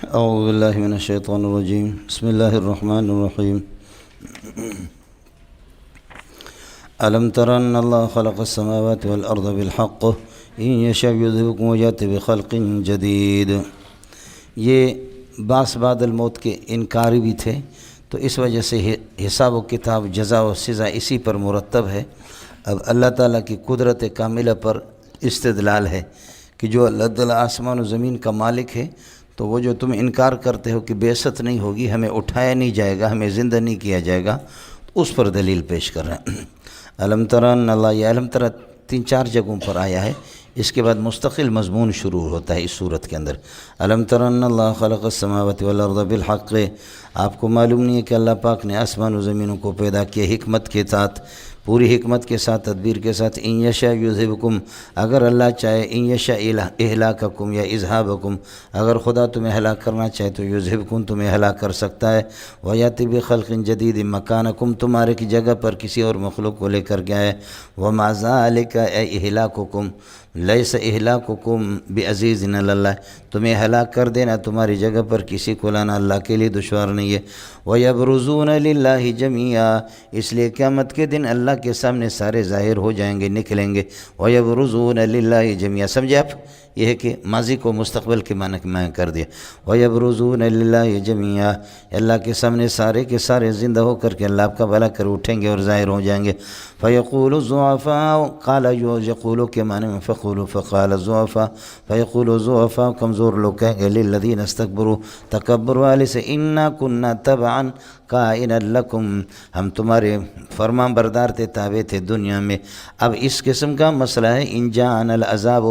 اعوذ باللہ من الشیطان الرجیم بسم اللہ الرحمن الرحیم الم تر ان اللہ خلق السماوات والارض بالحق ان یشاء یذہبکم ویأتی بخلق جدید۔ یہ بعث بعد الموت کے انکاری بھی تھے، تو اس وجہ سے حساب و کتاب، جزا و سزا اسی پر مرتب ہے۔ اب اللہ تعالیٰ کی قدرت کاملہ پر استدلال ہے کہ جو اللہ تعالیٰ آسمان و زمین کا مالک ہے، تو وہ جو تم انکار کرتے ہو کہ بعثت نہیں ہوگی، ہمیں اٹھایا نہیں جائے گا، ہمیں زندہ نہیں کیا جائے گا، اس پر دلیل پیش کر رہے ہیں۔ الم تر ان اللہ، یہ الم تر 3-4 جگہوں پر آیا ہے، اس کے بعد مستقل مضمون شروع ہوتا ہے اس صورت کے اندر۔ الم تر ان اللہ خلق السماوات والارض بالحق، آپ کو معلوم نہیں ہے کہ اللہ پاک نے آسمان و زمینوں کو پیدا کیا حکمت کے ساتھ، پوری حکمت کے ساتھ، تدبیر کے ساتھ۔ ان یشاء یذہبکم، اگر اللہ چاہے، ان یشاء اہلاککم یا اذہابکم، اگر خدا تمہیں ہلاک کرنا چاہے تو یذہبکم، تمہیں ہلاک کر سکتا ہے۔ ویأتی بخلق جدید، مکانکم، تمہارے کی جگہ پر کسی اور مخلوق کو لے کر گیا ہے۔ وما ذلک اے اہلاککم، لیس اہلاککم بعزیز علی اللہ، تمہیں ہلاک کر دینا تمہاری جگہ پر کسی کو لانا اللہ کے لیے دشوار نہیں ہے۔ وَيَبْرُزُونَ لِلَّهِ جَمِيعًا، اس لیے قیامت کے دن اللہ کے سامنے سارے ظاہر ہو جائیں گے، نکلیں گے۔ وَيَبْرُزُونَ لِلَّهِ جَمِيعًا، سمجھے آپ؟ یہ ہے کہ ماضی کو مستقبل کے معنی میں کر دیا۔ وَيَبْرُزُونَ لِلَّهِ جَمِيعًا، اللہ کے سامنے سارے کے سارے زندہ ہو کر کے اللہ کا بھلا کر اٹھیں گے اور ظاہر ہو جائیں گے۔ فَيَقُولُ الضُّعَفَاءُ، قال یقولو کے معنی میں فقولو، فقال الضعفاء، فیقول الضعفاء، کمزور لوگ کہیں گے للذین استکبروا، تکبر والے سے، انا کننا تبعا قائنا لکم، ہم تمہارے فرمان بردار تھے، تابع تھے دنیا میں۔ اب اس قسم کا مسئلہ ہے، ان جاءنا العذاب،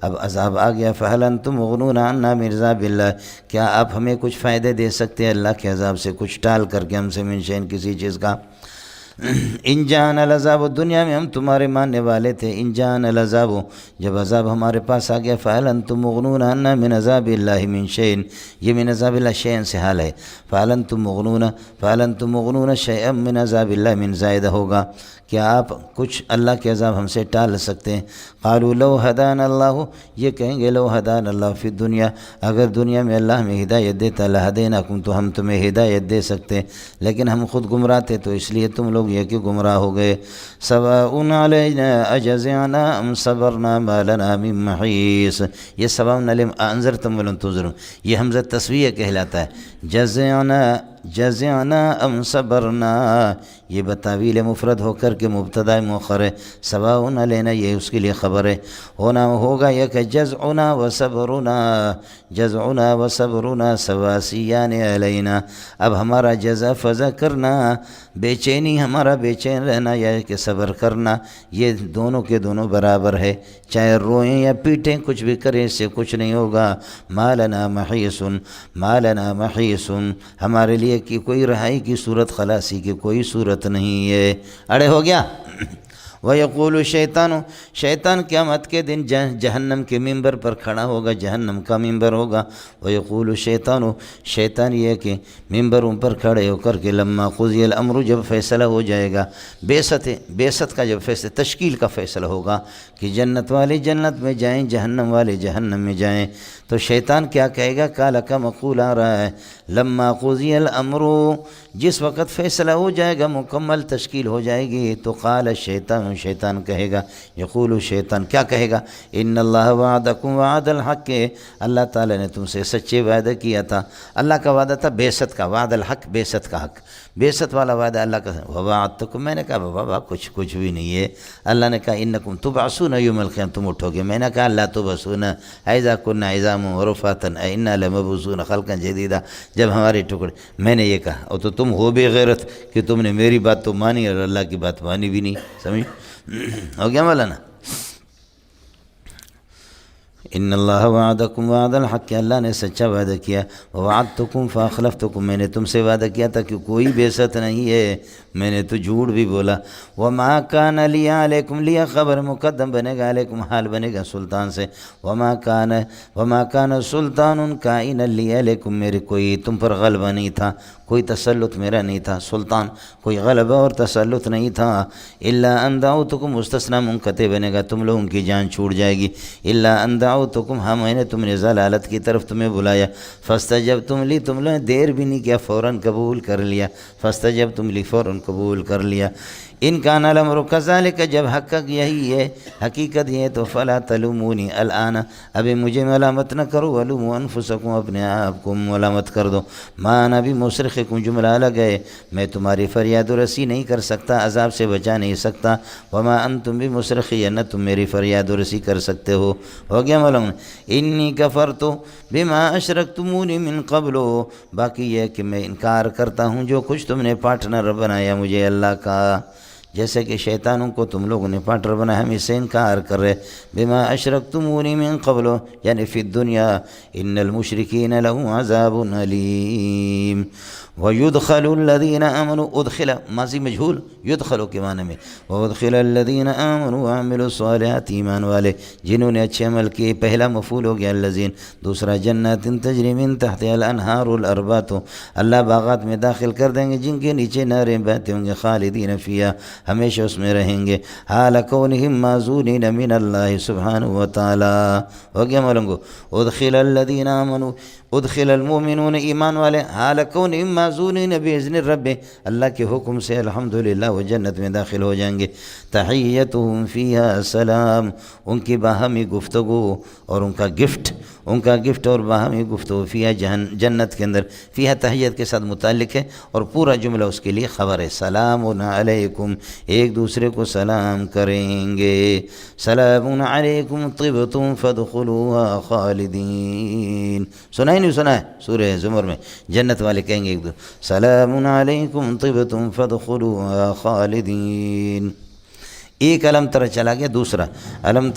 اب عذاب آ گیا، فہل انتم مغنون عنا من عذاب اللہ، کیا آپ ہمیں کچھ فائدے دے سکتے ہیں اللہ کے عذاب سے، کچھ ٹال کر کے ہم سے، من شیء، کسی چیز کا۔ ان جاءنا العذاب، دنیا میں ہم تمہارے ماننے والے تھے، ان جاءنا العذاب، جب عذاب ہمارے پاس آ گیا، فہل انتم مغنون عنا من عذاب اللہ من شیء، یہ من عذاب اللہ شیئا سے حال ہے، فہل انتم مغنون شیئا من عذاب اللہ، من زائدہ ہوگا، کیا آپ کچھ اللہ کے عذاب ہم سے ٹال سکتے ہیں؟ قالوا لو ہدانا اللہ، یہ کہیں گے لو ہدانا اللہ فی الدنیا، اگر دنیا میں اللہ ہمیں ہدایت دیتا، لہدیناکم، تو ہم تمہیں ہدایت دے سکتے، لیکن ہم خود گمراہ تھے تو اس لیے تم لوگ یہ کہ گمراہ ہو گئے۔ سواء علینا اجزعنا ام صبرنا ما لنا من محیص، یہ سواء علینا انذرتم ولم تنذروا، یہ حمزہ تسویہ کہلاتا ہے۔ جزعنا ام صبرنا، یہ بتاویل مفرد ہو کر کے مبتدا مؤخر ہے، سواء علینا یہ اس کے لیے خبر ہے، ہونا ہوگا یہ کہ جزعنا و صبرنا سواسیان علینا، اب ہمارا جزا فضا کرنا، بے چینی ہمارا بے چین رہنا، یا کہ صبر کرنا، یہ دونوں کے دونوں برابر ہے، چاہے روئیں یا پیٹیں، کچھ بھی کریں اس سے کچھ نہیں ہوگا۔ ما لنا محیص، ہمارے لیے کہ کوئی رہائی کی صورت، خلاصی کی کوئی صورت نہیں ہے، اڑے ہو گیا۔ وَيَقُولُ الشَّيْطَانُ، شیطان قیامت کے دن جہنم کے ممبر پر کھڑا ہوگا، جہنم کا ممبر ہوگا۔ وَيَقُولُ الشَّيْطَانُ، شیطان یہ کہ ممبروں پر کھڑے ہو کر کے، لما قضی الامر، جب فیصلہ ہو جائے گا، بعثت کا جب فیصلہ، تشکیل کا فیصلہ ہوگا کہ جنت والے جنت میں جائیں، جہنم والے جہنم میں جائیں، تو شیطان کیا کہے گا؟ قال کا مقول آ رہا ہے، لما قضی الامر، جس وقت فیصلہ ہو جائے گا، مکمل تشکیل ہو جائے گی، تو قال الشیطان، شیطان کہے گا، یقول شیطان کیا کہے گا؟ ان اللہ وعدکم وعد الحق، اللہ تعالیٰ نے تم سے سچے وعدہ کیا تھا، اللہ کا وعدہ تھا بعثت کا، وعد الحق، بعثت کا حق، بعثت والا وعدہ اللہ کا، ووعدتکم، میں نے کہا بابا کچھ بھی نہیں ہے، اللہ نے کہا انکم تبعثون یوم القیامہ، تم اٹھو گے، میں نے کہا لا تبعثون اذا کنا عظاما ورفاتا انا لمبعوثون خلقا جدیدا، جب ہمارے ٹکڑے، میں نے یہ کہا، اور تو تم ہو بے غیرت کہ تم نے میری بات تو مانی اور اللہ کی بات مانی بھی نہیں، سمجھ ہو گیا مولانا؟ ان اللہ وعدکم وعد الحق، اللہ نے سچا وعدہ کیا، ووعدتکم فاخلفتکم، میں نے تم سے وعدہ کیا تھا کہ کوئی بعثت نہیں ہے، میں نے تو جھوٹ بھی بولا۔ وما کان لی علیکم، لیا خبر مقدم بنے گا، علیکم حال بنے گا سلطان سے، وما کان سلطان کائنا لی علیکم، میرے کوئی تم پر غلبہ نہیں تھا، کوئی تسلط میرا نہیں تھا، سلطان کوئی غلبہ اور تسلط نہیں تھا۔ الا ان دعوتکم، مستثنی منقطع بنے گا، تم لوگوں کی جان چھوٹ جائے گی۔ الا ان دعوتکم، ہاں میں نے تم نے ضلالت کی طرف تمہیں بلایا، فاستجبتم لی، تم نے دیر بھی نہیں کیا، فوراً قبول کر لیا، فاستجبتم لی، فوراً قبول کر لیا۔ ان کان الامر کذالک، جب حقیقت یہی ہے، حقیقت یہ ہے تو فلا تلومونی الآن، ابھی مجھے ملامت نہ کرو، ولوموا انفسکم، اپنے آپ کو ملامت کر دو۔ ما انا بمصرخکم، جملہ الگ ہے، میں تمہاری فریاد و رسی نہیں کر سکتا، عذاب سے بچا نہیں سکتا، وما انتم بمصرخی، نہ تم میری فریاد و رسی کر سکتے ہو گیا معلوم۔ انی کفرت بما اشرکتمونی من قبل، باقی یہ کہ میں انکار کرتا ہوں جو کچھ تم نے پارٹنر بنایا مجھے اللہ کا، جیسے کہ شیطانوں کو تم لوگوں نے پارٹنر بنایا، ہم اس سے انکار کر رہے۔ بما اشرکتمونی من قبل، یعنی فی الدنیا، ان المشرکین لهم عذاب علیم۔ وَيُدْخَلُ الَّذِينَ آمَنُوا، ادخل ماضی مجہول، یدخلو کے معنی میں، وَادْخِلَ الَّذِينَ آمَنُوا وَعَمِلُوا الصَّالِحَاتِ، ایمان والے جنہوں نے اچھے عمل کیے، پہلا مفعول ہو گیا الذین، دوسرا جنات تجری من تحتها الانہار الاربات، اللہ باغات میں داخل کر دیں گے جن کے نیچے نہریں بہتے ہوں گے، خالدین فیہا، ہمیشہ اس میں رہیں گے، حال کونہم معزولین من اللہ سبحانہ وتعالی۔ ہو گیا معلوم کو، ادخل الذین آمنوا، ادخل المؤمنون، ایمان والے، حال کونہم معزولین باذن رب، اللہ کے حکم سے الحمدللہ وہ جنت میں داخل ہو جائیں گے۔ تحیتہم فیہا سلام، ان کی باہمی گفتگو اور ان کا گفٹ اور باہمی گفتگو فیہا، جنت کے اندر، فیہا تحیت کے ساتھ متعلق ہے اور پورا جملہ اس کے لیے خبر ہے، سلام علیکم، ایک دوسرے کو سلام کریں گے، سلام علیکم طبتم فادخلوها خالدین، سنا ہی نہیں سنا ہے سورہ زمر میں، جنت والے کہیں گے ایک دو، سلام علیکم طبتم فادخلوها خالدین۔ ایک علم تر چلا گیا، دوسرا علم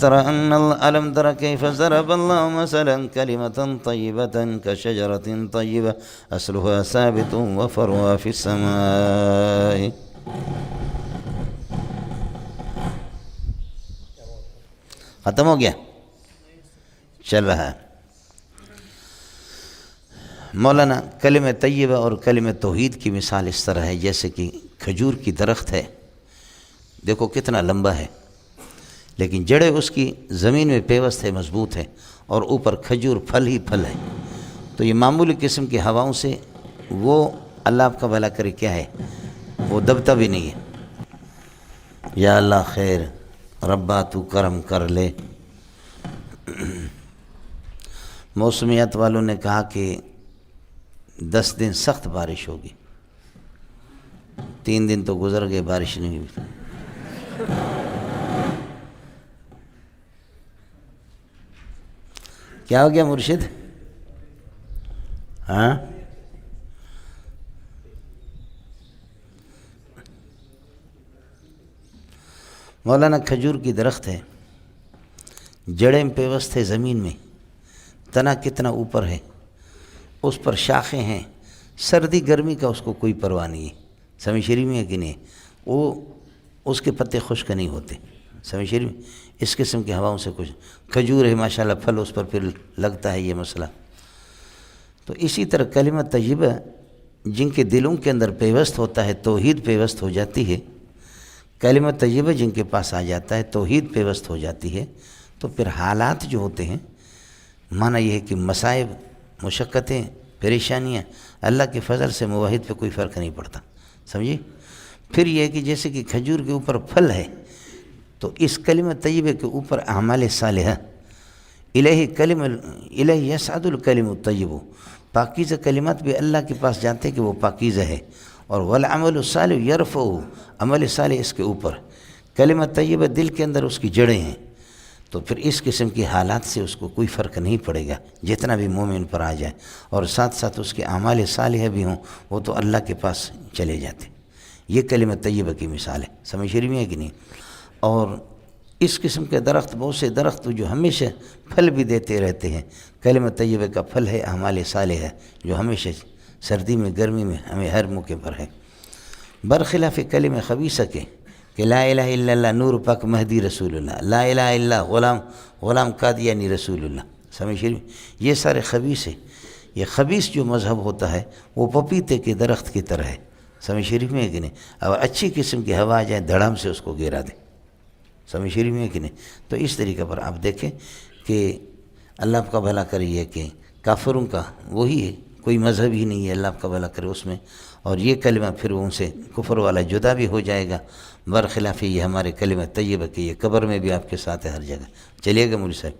تر کیف ضرب اللہ مثلا کلمۃ طیبۃ کشجرۃ طیبہ اصلها ثابت وفرعها فی السماء۔ ختم ہو گیا، چل رہا ہے۔ مولانا کلمہ طیبہ اور کلمہ توحید کی مثال اس طرح ہے جیسے کہ کھجور کی درخت ہے، دیکھو کتنا لمبا ہے، لیکن جڑیں اس کی زمین میں پیوست ہے، مضبوط ہے، اور اوپر کھجور پھل ہی پھل ہے، تو یہ معمولی قسم کی ہواؤں سے وہ اللہ آپ کا بھلا کرے کیا ہے، وہ دبتا بھی نہیں ہے۔ یا اللہ خیر، ربا تو کرم کر لے۔ موسمیات والوں نے کہا کہ 10 دن سخت بارش ہوگی، 3 دن تو گزر گئے، بارش نہیں ہوئی۔ کیا ہو گیا مرشد؟ ہاں مولانا کھجور کی درخت ہے، جڑیں پیوست ہے زمین میں، تنا کتنا اوپر ہے، اس پر شاخیں ہیں، سردی گرمی کا اس کو کوئی پرواہ نہیں ہے، سمجھ شریف میں ہے کہ نہیں، وہ اس کے پتے خشک نہیں ہوتے، سمجھ شریف میں، اس قسم کی ہواؤں سے کچھ کھجور ہے ماشاءاللہ، پھل اس پر پھر لگتا ہے، یہ مسئلہ۔ تو اسی طرح کلمہ طیبہ جن کے دلوں کے اندر پیوست ہوتا ہے، توحید پیوست ہو جاتی ہے، کلمہ طیبہ جن کے پاس آ جاتا ہے، توحید پیوست ہو جاتی ہے، تو پھر حالات جو ہوتے ہیں، معنی یہ ہے کہ مصائب، مشقتیں، پریشانیاں، اللہ کے فضل سے موحد پہ کوئی فرق نہیں پڑتا، سمجھے؟ پھر یہ ہے کہ جیسے کہ کھجور کے اوپر پھل ہے، تو اس کلمہ طیبہ کے اوپر اعمال صالحہ، الیہ یصعد الکلم الطیب، پاکیزہ کلمات بھی اللہ کے پاس جانتے کہ وہ پاکیزہ ہے، اور والعمل الصالح یرفعہ، عمل صالح اس کے اوپر، کلمہ طیبہ دل کے اندر اس کی جڑیں ہیں، تو پھر اس قسم کی حالات سے اس کو کوئی فرق نہیں پڑے گا، جتنا بھی مومن پر آ جائے، اور ساتھ ساتھ اس کے اعمال صالحہ بھی ہوں، وہ تو اللہ کے پاس چلے جاتے۔ یہ کلمہ طیبہ کی مثال ہے، سمجھ رہی میں ہے کہ نہیں؟ اور اس قسم کے درخت، بہت سے درخت جو ہمیشہ پھل بھی دیتے رہتے ہیں، کلمہ طیبہ کا پھل ہے اعمال صالحہ ہے، جو ہمیشہ سردی میں گرمی میں ہمیں ہر موقع پر ہے، برخلاف کلمہ خبیثہ کے، کہ لا الہ الا اللہ نور پاک مہدی رسول اللہ، لا الہ الا غلام قادیانی رسول اللہ، سمجھ رہی، یہ سارے خبیث ہیں، یہ خبیث جو مذہب ہوتا ہے وہ پپیتے کے درخت کی طرح ہے، سمجھ شریف میں ہے کہ نہیں؟ اب اچھی قسم کی ہوا آ جائے دھڑام سے اس کو گرا دے، سمجھ شریف میں ہے کہ نہیں؟ تو اس طریقے پر آپ دیکھیں کہ اللہ آپ کا بھلا کریے کہ کافروں کا وہی ہے، کوئی مذہب ہی نہیں ہے، اللہ آپ کا بھلا کرے اس میں، اور یہ کلمہ پھر ان سے کفر والا جدا بھی ہو جائے گا، برخلاف یہ ہمارے کلمہ طیبہ کے، یہ قبر میں بھی آپ کے ساتھ ہے ہر جگہ۔ چلیے گا مولوی صاحب،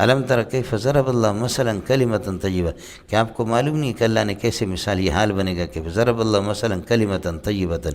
الم تر کیف ضرب اللہ مثلا کلمۃ طیبہ، کہ آپ کو معلوم نہیں کہ اللہ نے کیسے مثال، یہ حال بنے گا کہ ضرب اللہ مثلا کلمۃ طیبۃ،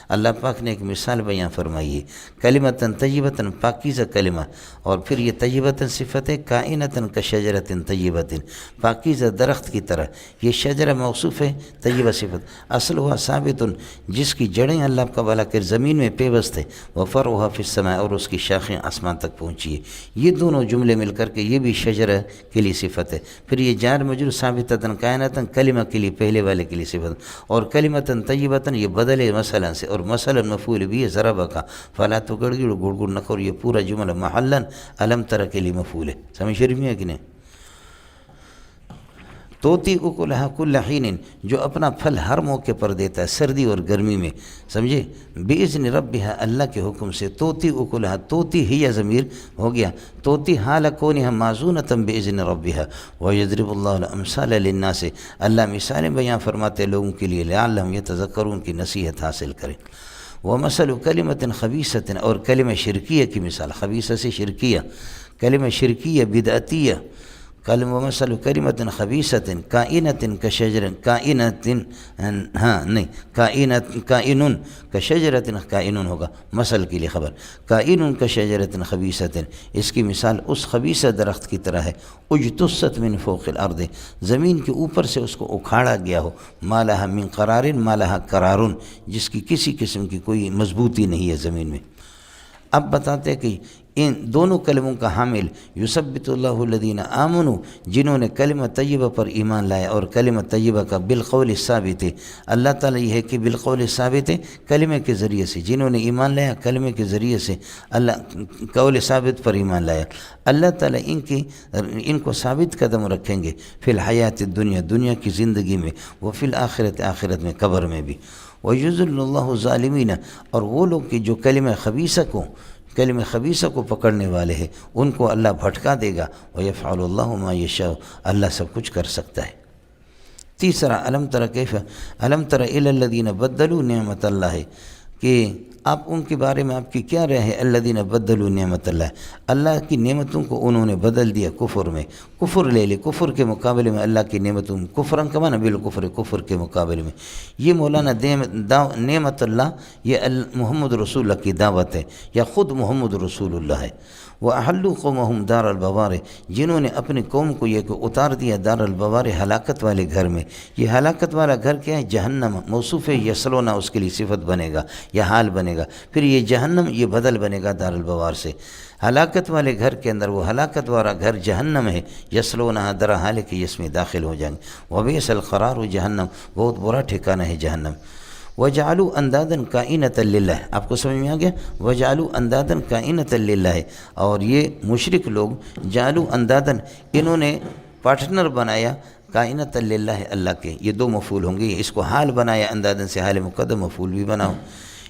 اللہ پاک نے ایک مثال بیان فرمائی ہے، کلمۃ طیبۃ پاکیزہ کلمہ، اور پھر یہ طیبۃ صفت ہے، کائنۃ کشجرۃ طیبۃ پاکیزہ درخت کی طرح، یہ شجرہ موصوف ہے، طیبہ صفت، اصل ہوا ثابت جس کی جڑیں اللہ کا بھلا کر زمین میں پیوست ہے، وفرعها فی السماء اور اس کی شاخیں آسمان تک پہنچی ہے، یہ دونوں جملے مل کر کے یہ بھی شجرہ کے لیے صفت ہے۔ پھر یہ جار مجرور ثابتۃ کائنۃ کلمہ کے لیے پہلے والے کے لیے صفت، اور کلمۃ طیبۃ یہ بدل ہے مثلا سے، اور مثلا مفعول بھی ہے ضرب کا، فلا تو گڑگڑ گڑگڑ نہ کرو، یہ پورا جملہ محلا الم تر کے لیے مفعول ہے، سمجھ شریف میں ہے کہ نہیں؟ توتی اکلھا کل حین، جو اپنا پھل ہر موقع پر دیتا ہے، سردی اور گرمی میں، سمجھے، باذن ربھا اللہ کے حکم سے، توتی اکلھا، توتی ہی ضمیر ہو گیا، توتی حال کونھا معزونۃ باذن ربھا، ویضرب اللہ الامثال للناس، اللہ مثالیں بیان فرماتے لوگوں کے لیے، لعلہم یتذکرون کی نصیحت حاصل کریں۔ ومثل کلمۃ خبیثۃ، اور کلمہ شرکیہ کی مثال، خبیثہ سے شرکیہ، کلمہ شرکیہ بدعتیہ، ومثل کلمۃ خبیثۃ کائنۃ کشجر، کائنۃ کائن کشجرۃ، کائن ہوگا مثل کے لیے خبر، کائن کشجرۃ خبیثۃ، اس کی مثال اس خبیثہ درخت کی طرح ہے، اجتثت من فوق الارض، زمین کے اوپر سے اس کو اکھاڑا گیا ہو، ما لها من قرار، ما لها قرار، جس کی کسی قسم کی کوئی مضبوطی نہیں ہے زمین میں۔ اب بتاتے کہ ان دونوں کلموں کا حامل یثبت اللہ الذین آمنوا، جنہوں نے کلمہ طیبہ پر ایمان لایا، اور کلمہ طیبہ کا بالقول ثابت ہے، اللہ تعالیٰ یہ ہے کہ بالقول ثابت ہے، کلمے کے ذریعے سے، جنہوں نے ایمان لایا کلمے کے ذریعے سے، اللہ قول ثابت پر ایمان لایا، اللہ تعالیٰ ان کو ثابت قدم رکھیں گے، فی الحیات الدنیا، دنیا کی زندگی میں، وفی الآخرت، آخرت میں، قبر میں بھی، وَيُذِلُّ اللَّهُ ظَالِمِينَ، اور وہ لوگ کہ جو کلمہ خبیثہ کو پکڑنے والے ہیں، ان کو اللہ بھٹکا دے گا، وَيَفْعَلُ اللَّهُ مَا يَشَاءُ، اللہ سب کچھ کر سکتا ہے۔ تیسرا، الم تر کیف، الم تر الی الذین بدلوا نعمت اللہ، کہ آپ ان کے بارے میں آپ کی کیا رائے ہے، الذین بدلوا نعمت اللہ، اللہ کی نعمتوں کو انہوں نے بدل دیا کفر میں، کفر لے لے، کفر کے مقابلے میں اللہ کی نعمتوں، کفرن کا معنی بالکفر، کفر کے مقابلے میں، یہ مولانا نعمت اللہ، یہ محمد رسول اللہ کی دعوت ہے، یا خود محمد رسول اللہ ہے۔ وَأَحَلُّوا قَوْمَهُمْ دَارَ الْبَوَارِ، جنہوں نے اپنی قوم کو یہ کہ اتار دیا دار البوار، ہلاکت والے گھر میں، یہ ہلاکت والا گھر کیا ہے، جہنم، موصوف ہے، یصلونہ اس کے لیے صفت بنے گا یا حال بنے گا، پھر یہ جہنم یہ بدل بنے گا دار البوار سے، ہلاکت والے گھر کے اندر، وہ ہلاکت والا گھر جہنم ہے، یصلونہ در حال کہ اس میں داخل ہو جائیں گے، وَبِئْسَ الْقَرَارُ جہنم، بہت برا ٹھکانہ ہے جہنم۔ وَجَعَلُوا أَنْدَادًا كَائِنَةً لِلَّهِ، آپ کو سمجھ میں آ گیا، وَجَعَلُوا أَنْدَادًا كَائِنَةً لِلَّهِ، اور یہ مشرک لوگ جعلوا اندادن، انہوں نے پارٹنر بنایا، کائنۃ للہ، اللہ کے، یہ دو مفعول ہوں گے، اس کو حال بنایا، اندادن سے حال مقدم مفعول بھی بناؤ،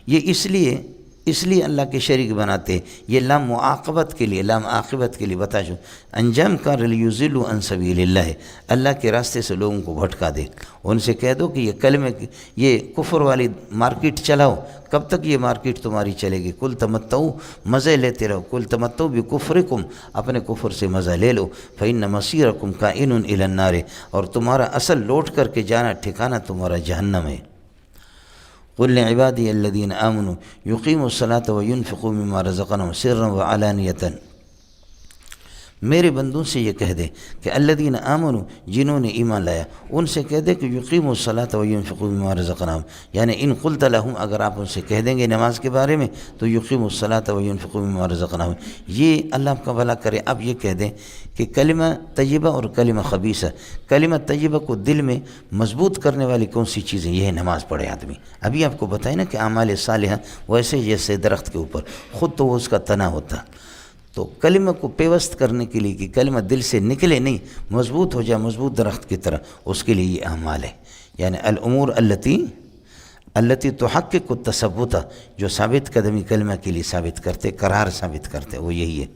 یہ اس لیے اللہ کے شریک بناتے، یہ لام معاقبت کے لیے، لام عاقبت کے لیے، بتا جو انجام کار لیضلوا عن سبیل اللہ، اللہ کے راستے سے لوگوں کو بھٹکا دے، ان سے کہہ دو کہ یہ کلمے، یہ کفر والی مارکیٹ چلاؤ، کب تک یہ مارکیٹ تمہاری چلے گی، کل تمتعوا، مزے لیتے رہو، کل تمتعوا بکفرکم، اپنے کفر سے مزہ لے لو، فإن مصیرکم کائن الی النار، اور تمہارا اصل لوٹ کر کے جانا ٹھکانہ تمہارا جہنم ہے۔ قل لعبادی الذین آمنوا یقیموا الصلاة وینفقوا مما رزقناهم سرا وعلانیة، میرے بندوں سے یہ کہہ دے کہ الذین آمنوا، جنہوں نے ایمان لایا، ان سے کہہ دے کہ یقیموا الصلاة وینفقوا مما رزقناهم، یعنی ان قلت لهم، اگر آپ ان سے کہہ دیں گے نماز کے بارے میں تو یقیموا الصلاة وینفقوا مما رزقناهم، یہ اللہ آپ کا بھلا کرے۔ اب یہ کہہ دیں کہ کلمہ طیبہ اور کلمہ خبیثہ، کلمہ طیبہ کو دل میں مضبوط کرنے والی کون سی چیزیں، یہ ہے نماز پڑھے آدمی۔ ابھی آپ کو بتائیں نا کہ اعمال صالحہ ویسے جیسے درخت کے اوپر، خود تو وہ اس کا تنا ہوتا، تو کلمہ کو پیوست کرنے کے لیے کہ کلمہ دل سے نکلے نہیں، مضبوط ہو جائے مضبوط درخت کی طرح، اس کے لیے یہ اعمال ہے۔ یعنی الامور التی تحقق التثبت، جو ثابت قدمی کلمہ کے لیے ثابت کرتے، قرار ثابت کرتے، وہ یہی ہے۔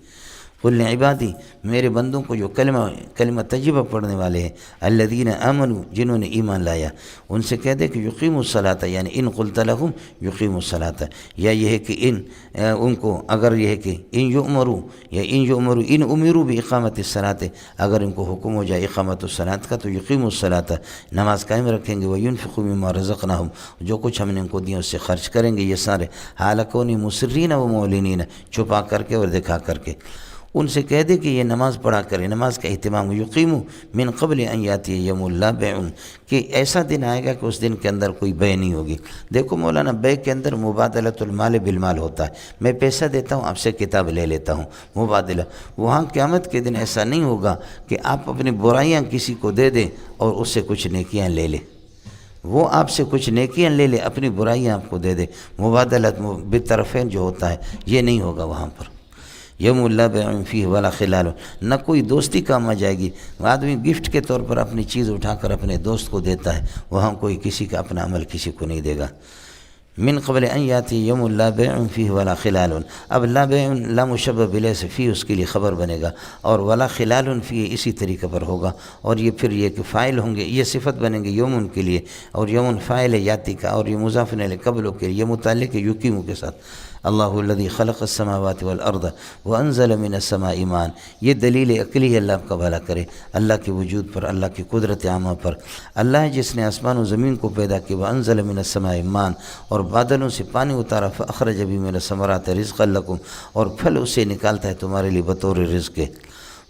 قل عبادی، میرے بندوں کو جو کلمہ طیبہ پڑھنے والے ہیں، الذین آمنوا، جنہوں نے ایمان لایا، ان سے کہہ دے کہ یقیموا الصلاۃ، یعنی ان قلت لهم یقیموا الصلاۃ، یا یہ ہے کہ ان کو اگر یہ ہے کہ ان امروا باقامۃ الصلاۃ، اگر ان کو حکم ہو جائے اقامت الصلاۃ کا تو یقیموا الصلاۃ، نماز قائم رکھیں گے، وینفقوا مما رزقناہم، جو کچھ ہم نے ان کو دیا اس سے خرچ کریں گے، یہ سارے حال کون مسرین و معلنین، چھپا کر کے اور دکھا کر کے۔ ان سے کہہ دے کہ یہ نماز پڑھا کرے، نماز کا اہتمام، یقیموا من قبل ان یاتی یوم لا بیع، کہ ایسا دن آئے گا کہ اس دن کے اندر کوئی بیع نہیں ہوگی۔ دیکھو مولانا، بیع کے اندر مبادلۃ المال بالمال ہوتا ہے، میں پیسہ دیتا ہوں، آپ سے کتاب لے لیتا ہوں، مبادلہ۔ وہاں قیامت کے دن ایسا نہیں ہوگا کہ آپ اپنی برائیاں کسی کو دے دیں اور اس سے کچھ نیکیاں لے لیں، وہ آپ سے کچھ نیکیاں لے لے، اپنی برائیاں آپ کو دے دے۔ مبادلۃ بالطرفین جو ہوتا ہے یہ نہیں ہوگا وہاں پر۔ یوم لا بیع فیہ ولا خلال، نہ کوئی دوستی کام آ جائے گی۔ آدمی گفٹ کے طور پر اپنی چیز اٹھا کر اپنے دوست کو دیتا ہے، وہاں کوئی کسی کا اپنا عمل کسی کو نہیں دے گا۔ من قبل ان یاتی یوم لا بیع فیہ ولا خلال، اب لا بیع لا مشبہ بلیس فیہ اس کے لیے خبر بنے گا، اور ولا خلال فیہ اسی طریقے پر ہوگا، اور یہ پھر یہ کہ فاعل ہوں گے، یہ صفت بنیں گے یوم کے لیے، اور یوم فاعل ہے یاتی کا، اور یہ مضاف الیہ قبل کے لیے، یہ متعلق ہے یقیموا کے ساتھ۔ اللہ الذی خلق السماوات والارض وانزل من السماء ماء، یہ دلیل عقلی ہے، اللہ آپ کا بھلا کرے، اللہ کے وجود پر، اللہ کی قدرت عامہ پر۔ اللہ ہے جس نے آسمان و زمین کو پیدا کیا، وانزل من السماء ماء، اور بادلوں سے پانی اتارا، فاخرج به من الثمرات رزقا لکم، اور پھل اسے نکالتا ہے تمہارے لیے بطور رزق کے۔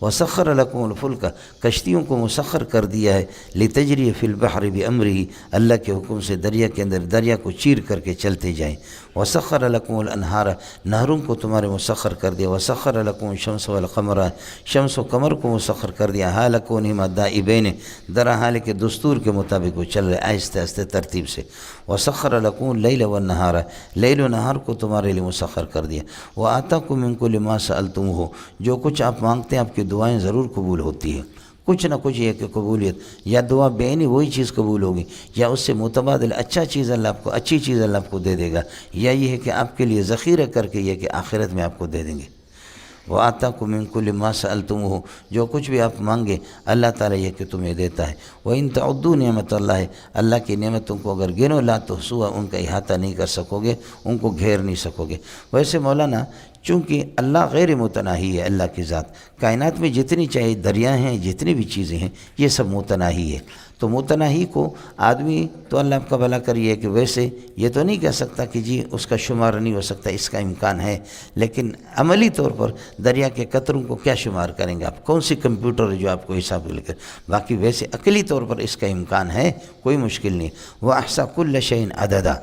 وسخر لکم الفلک، کشتیوں کو مسخر کر دیا ہے، لتجری فی البحر بامرہ، اللہ کے حکم سے دریا کے اندر، دریا کو چیر کر کے چلتے جائیں۔ وسخر لکم الانہار، نہروں کو تمہارے مسخر کر دیا۔ وسخر لکم الشمس والقمر، شمس و قمر کو مسخر کر دیا، حال کونہما دائبین، در حال کے دستور کے مطابق وہ چل رہے آہستہ آہستہ ترتیب سے۔ وسخر لکم اللیل والنہار، لیل و نہار کو تمہارے لیے مسخر کر دیا۔ وآتاکم من کل ما سألتموہ، جو کچھ آپ مانگتے ہیں آپ کی دعائیں ضرور قبول ہوتی ہے، کچھ نہ کچھ یہ کہ قبولیت، یا دعا بینی وہی چیز قبول ہوگی، یا اس سے متبادل اچھی چیز اللہ آپ کو دے دے گا، یا یہ ہے کہ آپ کے لیے ذخیرہ کر کے یہ کہ آخرت میں آپ کو دے دیں گے۔ وآتاکم من کل ما سألتموہ، جو کچھ بھی آپ مانگے اللہ تعالیٰ یہ کہ تمہیں دیتا ہے۔ وإن تعدوا نعمت اللہ، اللہ کی نعمتوں کو اگر گنو لا تحصوها، ان کا احاطہ نہیں کر سکو گے، ان کو گھیر نہیں سکو گے۔ ویسے مولانا، چونکہ اللہ غیر متناہی ہے، اللہ کی ذات، کائنات میں جتنی چاہے دریا ہیں، جتنی بھی چیزیں ہیں، یہ سب متناہی ہے، تو متناہی کو آدمی تو اللہ آپ کا بھلا کریے کہ ویسے یہ تو نہیں کہہ سکتا کہ جی اس کا شمار نہیں ہو سکتا، اس کا امکان ہے، لیکن عملی طور پر دریا کے قطروں کو کیا شمار کریں گے آپ؟ کون سی کمپیوٹر ہے جو آپ کو حساب لے کر؟ باقی ویسے عقلی طور پر اس کا امکان ہے، کوئی مشکل نہیں۔ وَأَحْصَىٰ كُلَّ شَيْءٍ عَدَدًا،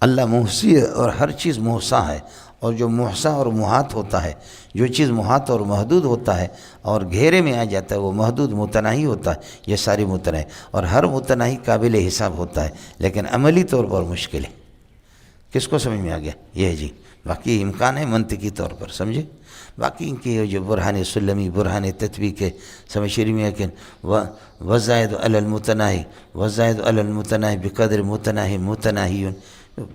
اللہ محصی ہے اور ہر چیز محصا ہے، اور جو محصا اور محاط ہوتا ہے، جو چیز محاط اور محدود ہوتا ہے اور گھیرے میں آ جاتا ہے، وہ محدود متناہی ہوتا ہے، یہ ساری متناہی، اور ہر متناہی قابل حساب ہوتا ہے، لیکن عملی طور پر مشکل ہے۔ کس کو سمجھ میں آ گیا؟ یہ ہے جی، باقی امکان ہے منطقی طور پر، سمجھے؟ باقی ان کی جو برہان سلمی، برہان تطبیق ہے، سمجھ شریف میں ہے کہ وزائد علی المتناہی، وزائد علی المتناہی بقدر متناہی متناہی،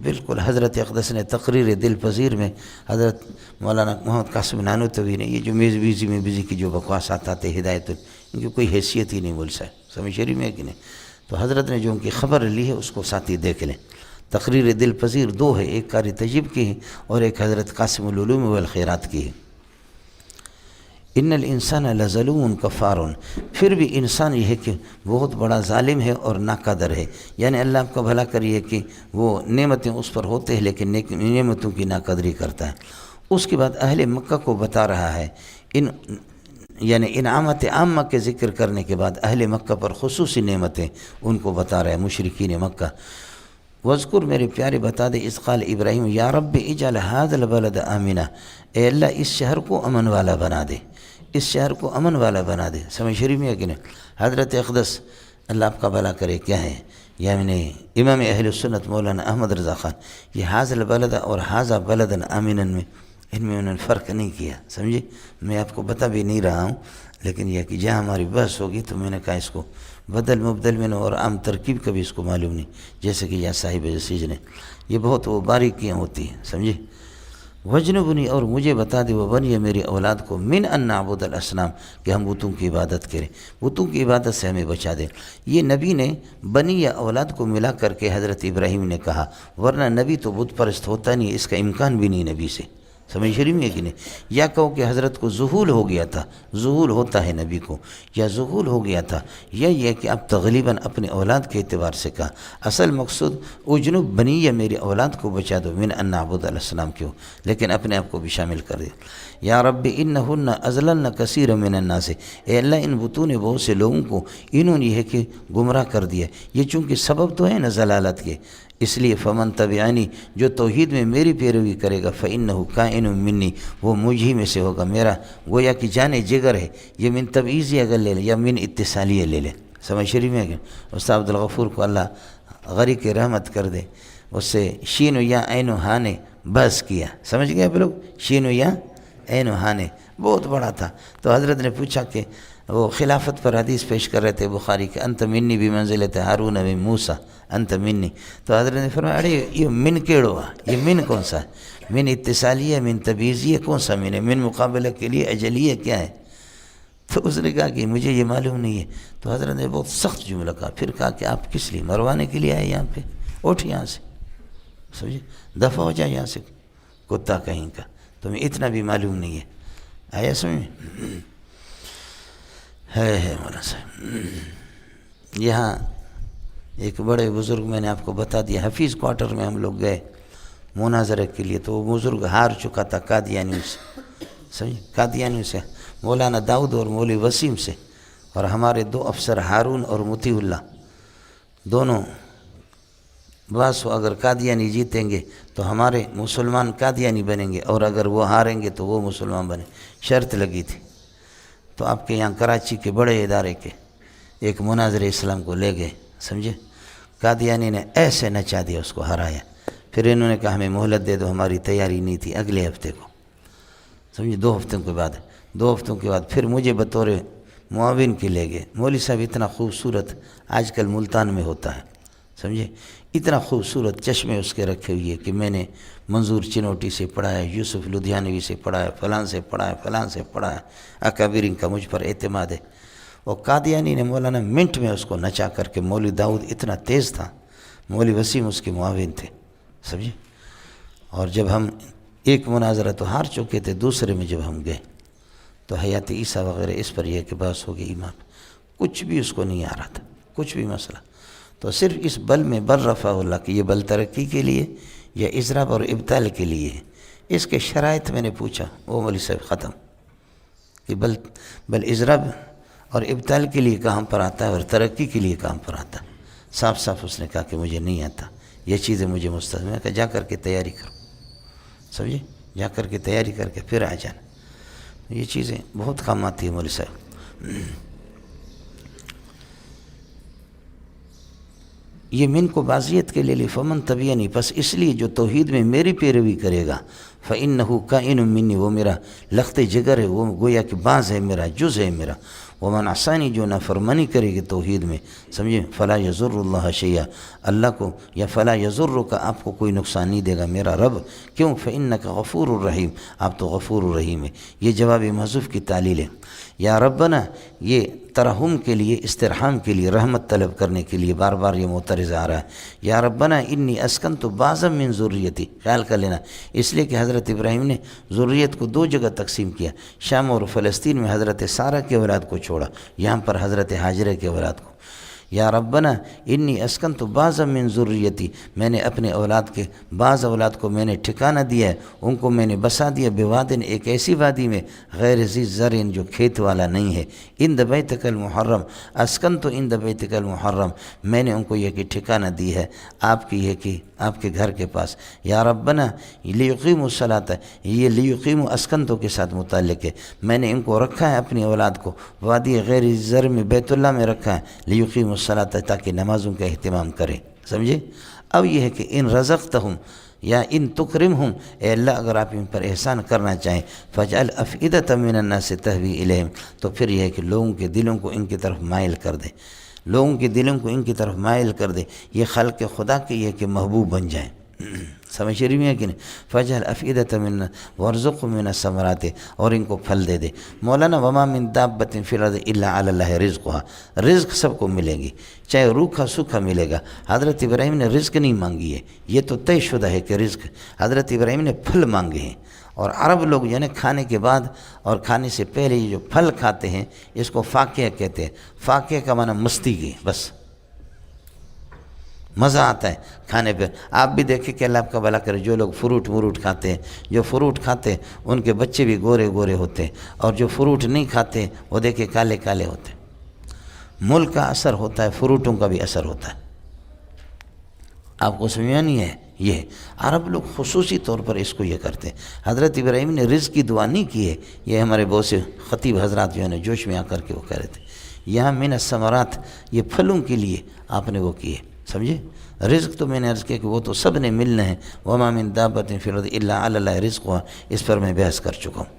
بالکل حضرت اقدس نے تقریر دل پذیر میں حضرت مولانا محمد قاسم نانوتوی نے، یہ جو میز بیزی میں بیزی کی جو بکواسات آتے ہدایت، ان کی کوئی حیثیت ہی نہیں مل سا، سمجھ شریف میں ہے کہ نہیں؟ تو حضرت نے جو ان کی خبر لی ہے اس کو ساتھی دیکھ لیں۔ تقریر دل پذیر دو ہے، ایک قاری طیب کی ہے اور ایک حضرت قاسم العلوم والخیرات کی ہے۔ ان الانسان لظلوم کفار، پھر بھی انسان یہ ہے کہ بہت بڑا ظالم ہے اور ناقدر ہے، یعنی اللہ آپ کا بھلا کریے کہ وہ نعمتیں اس پر ہوتے ہیں لیکن نعمتوں کی ناقدری کرتا ہے۔ اس کے بعد اہل مکہ کو بتا رہا ہے، یعنی انعامات عامہ کے ذکر کرنے کے بعد اہل مکہ پر خصوصی نعمتیں ان کو بتا رہا ہے، مشرکین مکہ۔ وذکر، میرے پیارے بتا دے، اذ قال ابراہیم یا رب اجعل ھذا البلد آمنا، اے اللہ اس شہر کو امن والا بنا دے، اس شہر کو امن والا بنا دے۔ سمجھ شریف میں ہے کہ نہیں؟ حضرت اقدس اللہ آپ کا بھلا کرے کیا ہے، یعنی امام اہل سنت مولانا احمد رضا خان، یہ ھذا البلد اور ھذا بلدا آمنا میں ان میں انہوں نے فرق نہیں کیا، سمجھے؟ میں آپ کو بتا بھی نہیں رہا ہوں، لیکن یہ کہ جہاں ہماری بحث ہوگی تو میں نے کہا اس کو بدل مبدل میں نے اور عام ترکیب کا بھی اس کو معلوم نہیں، جیسے کہ یا صاحب جسیج نے، یہ بہت وہ باریکیاں ہوتی ہیں، سمجھے؟ وجنبنی، اور مجھے بتا دے وہ بنی میری اولاد کو من ان نعبد الاصنام، کہ ہم بتوں کی عبادت کریں، بتوں کی عبادت سے ہمیں بچا دیں۔ یہ نبی نے بنی یا اولاد کو ملا کر کے حضرت ابراہیم نے کہا، ورنہ نبی تو بت پرست ہوتا نہیں، اس کا امکان بھی نہیں نبی سے، سمجھ شریف میں کہ نہیں؟ یا کہو کہ حضرت کو ذہول ہو گیا تھا، ذہول ہوتا ہے نبی کو، یا ذہول ہو گیا تھا، یا یہ کہ اب تغلیباً اپنے اولاد کے اعتبار سے کہا۔ اصل مقصود اجنب بنی یا میری اولاد کو بچا دو من ان نعبد الاصنام کیوں، لیکن اپنے آپ کو بھی شامل کر دیا۔ یا رب انہن اضللن کثیر من الناس، اے اللہ ان بتوں نے بہت سے لوگوں کو انہوں نے یہ کہ گمراہ کر دیا، یہ چونکہ سبب تو ہے نا ضلالت کے، اس لیے فمن تبعانی، جو توحید میں میری پیروی کرے گا، فإنہ کائن منی، وہ مجھ ہی میں سے ہوگا، میرا گویا کہ جان جگر ہے۔ یہ من تبعیضی اگر لے لیں یا من اتصالیہ لے لیں، سمجھ شریف میں کہ استاد عبدالغفور کو اللہ غریق رحمت کر دے، اس سے شین و یا عین و ہاں نے بحث کیا، سمجھ گئے آپ لوگ؟ شین و یا عین و ہاں نے بہت بڑا تھا، تو حضرت نے پوچھا کہ وہ خلافت پر حدیث پیش کر رہے تھے بخاری کہ انت منی بمنزلت ہارون من موسیٰ انت منی، تو حضرت نے فرمایا ارے یہ من کیڑو ہے، یہ من کون سا ہے؟ من اتصالیہ، من تبعیضیہ، کون سا من ہے؟ من مقابلہ کے لیے اجلیہ کیا ہے؟ تو اس نے کہا کہ مجھے یہ معلوم نہیں ہے، تو حضرت نے بہت سخت جملہ کہا، پھر کہا کہ آپ کس لیے مروانے کے لیے آئے یہاں پہ؟ اٹھ یہاں سے، سمجھے؟ دفع ہو جائے یہاں سے، کتا کہیں کا، تمہیں اتنا بھی معلوم نہیں ہے۔ آیا سمجھ ہے مولانا صاحب؟ یہاں ایک بڑے بزرگ، میں نے آپ کو بتا دیا، حفیظ کوارٹر میں ہم لوگ گئے مناظرے کے لیے، تو وہ بزرگ ہار چکا تھا قادیانیوں سے، سمجھے؟ قادیانیوں سے، مولانا داؤد اور مولوی وسیم سے، اور ہمارے دو افسر ہارون اور مطیع اللہ دونوں، بس اگر قادیانی جیتیں گے تو ہمارے مسلمان قادیانی بنیں گے، اور اگر وہ ہاریں گے تو وہ مسلمان بنیں، شرط لگی تھی۔ تو آپ کے یہاں کراچی کے بڑے ادارے کے ایک مناظر اسلام کو لے گئے، سمجھے؟ قادیانی نے ایسے نچا دیا، اس کو ہرایا، پھر انہوں نے کہا ہمیں مہلت دے دو، ہماری تیاری نہیں تھی، اگلے ہفتے کو، سمجھے؟ 2 ہفتوں کے بعد، 2 ہفتوں کے بعد پھر مجھے بطور معاون کے لے گئے۔ مولوی صاحب اتنا خوبصورت آج کل ملتان میں ہوتا ہے، سمجھے؟ اتنا خوبصورت چشمے اس کے رکھے ہوئے کہ میں نے منظور چنوٹی سے پڑھا ہے، یوسف لدھیانوی سے پڑھا ہے، فلاں سے پڑھا ہے، فلاں سے پڑھا ہے، اکابرین کا مجھ پر اعتماد ہے۔ اور قادیانی نے مولانا منٹ میں اس کو نچا کر کے، مولوی داؤد اتنا تیز تھا، مولوی وسیم اس کے معاون تھے، سمجھے؟ اور جب ہم ایک مناظرہ تو ہار چکے تھے، دوسرے میں جب ہم گئے تو حیات عیسیٰ وغیرہ اس پر یہ کہ بحث ہو گئی، امام کچھ بھی اس کو نہیں آ رہا تھا، کچھ بھی مسئلہ، تو صرف اس بل میں بل رفع اللہ کہ یہ بل ترقی کے لیے یا اضراب اور ابطال کے لیے ہے۔ اس کے شرائط میں نے پوچھا، وہ مولوی صاحب ختم، کہ بل اضراب اور ابطال کے لیے کہاں پر آتا ہے اور ترقی کے لیے کہاں پر آتا ہے؟ صاف صاف اس نے کہا کہ مجھے نہیں آتا، یہ چیزیں مجھے مستحضر، میں کہا جا کر کے تیاری کرو، سمجھے؟ جا کر کے تیاری کر کے پھر آ جانا، یہ چیزیں بہت کام آتی ہیں مولوی صاحب۔ یہ من کو بازیت کے لیے فمن تبعانی، پس اس لیے جو توحید میں میری پیروی کرے گا، فإنہ کائن منی، وہ میرا لخت جگر ہے، وہ گویا کہ باز ہے میرا، جز ہے میرا۔ ومن عصانی، جو نافرمانی کرے گی توحید میں، سمجھے؟ فلا یضر اللہ شیئا، اللہ کو، یا فلا یضر کا، آپ کو کوئی نقصان نہیں دے گا میرا رب، کیوں؟ فإنک غفور الرحیم، آپ تو غفور الرحیم ہے۔ یہ جواب محذوف کی تعلیل ہے۔ یا ربنا، یہ ترحم کے لیے، استرحام کے لیے، رحمت طلب کرنے کے لیے بار بار یہ معترض آ رہا ہے۔ یا ربنا انی اسکنت بعضا من ذریتی، خیال کر لینا، اس لیے کہ حضرت ابراہیم نے ذریت کو 2 جگہ تقسیم کیا، شام اور فلسطین میں حضرت سارہ کے اولاد کو چھوڑا، یہاں پر حضرت ہاجرہ کے اولاد کو۔ یا ربنا انی اسکنت بعضا من ذریتی، میں نے اپنے اولاد کے بعض اولاد کو میں نے ٹھکانہ دیا ہے، ان کو میں نے بسا دیا، بوادن، ایک ایسی وادی میں، غیر ذی زرع، جو کھیت والا نہیں ہے، عند بیتک المحرم، اسکنت عند بیتک المحرم، میں نے ان کو یہ کہ ٹھکانہ دی ہے آپ کی، یہ کہ آپ کے گھر کے پاس۔ یا ربنا لیقیموا الصلاۃ، یہ لیقیموا اسکنتوں کے ساتھ متعلق ہے، میں نے ان کو رکھا ہے اپنی اولاد کو وادی غیر ذی زرع میں، بیت اللہ میں رکھا ہے، لیقیموا الصلاۃ، تاکہ نمازوں کا اہتمام کریں، سمجھے؟ اب یہ ہے کہ ان رزقتہم، یا ان تکرمہم، اے اللہ اگر آپ ان پر احسان کرنا چاہیں، فجعل افئدۃ من الناس تہوی الیہم، تو پھر یہ ہے کہ لوگوں کے دلوں کو ان کی طرف مائل کر دے، لوگوں کے دلوں کو ان کی طرف مائل کر دے، یہ خلق خدا کے یہ کہ محبوب بن جائیں۔ سمجھ رہی ہے کہ نہیں؟ فجعل افئدۃ من وارزقهم من الثمرات، اور ان کو پھل دے دے۔ مولانا وما من دابۃ فی الارض الا علی اللہ رزقها، رزق سب کو ملے گی، چاہے روکھا سوکھا ملے گا۔ حضرت ابراہیم نے رزق نہیں مانگی ہے، یہ تو طے شدہ ہے کہ رزق، حضرت ابراہیم نے پھل مانگے ہیں۔ اور عرب لوگ یعنی کھانے کے بعد اور کھانے سے پہلے یہ جو پھل کھاتے ہیں اس کو فاقیہ کہتے ہیں۔ فاقیہ کا معنی مستی کی، بس مزہ آتا ہے کھانے پہ۔ آپ بھی دیکھیں کہ اللہ آپ کا بھلا کرے، جو لوگ فروٹ کھاتے ہیں، جو فروٹ کھاتے ہیں ان کے بچے بھی گورے گورے ہوتے ہیں، اور جو فروٹ نہیں کھاتے وہ دیکھیں کالے کالے ہوتے ہیں۔ ملک کا اثر ہوتا ہے، فروٹوں کا بھی اثر ہوتا ہے۔ آپ کو سمجھا نہیں ہے؟ یہ عرب لوگ خصوصی طور پر اس کو یہ کرتے ہیں۔ حضرت ابراہیم نے رزق کی دعا نہیں کی ہے، یہ ہمارے بہت سے خطیب حضرات جو ہے نا جوش میں آ کر کے وہ کہہ رہے تھے، یہاں من الثمرات یہ پھلوں کے لیے آپ نے وہ کیے، سمجھے؟ رزق تو میں نے عرض کیا کہ وہ تو سب نے ملنا ہے، وما من دابۃ فی الارض الا علی اللہ رزقها، اس پر میں بحث کر چکا ہوں۔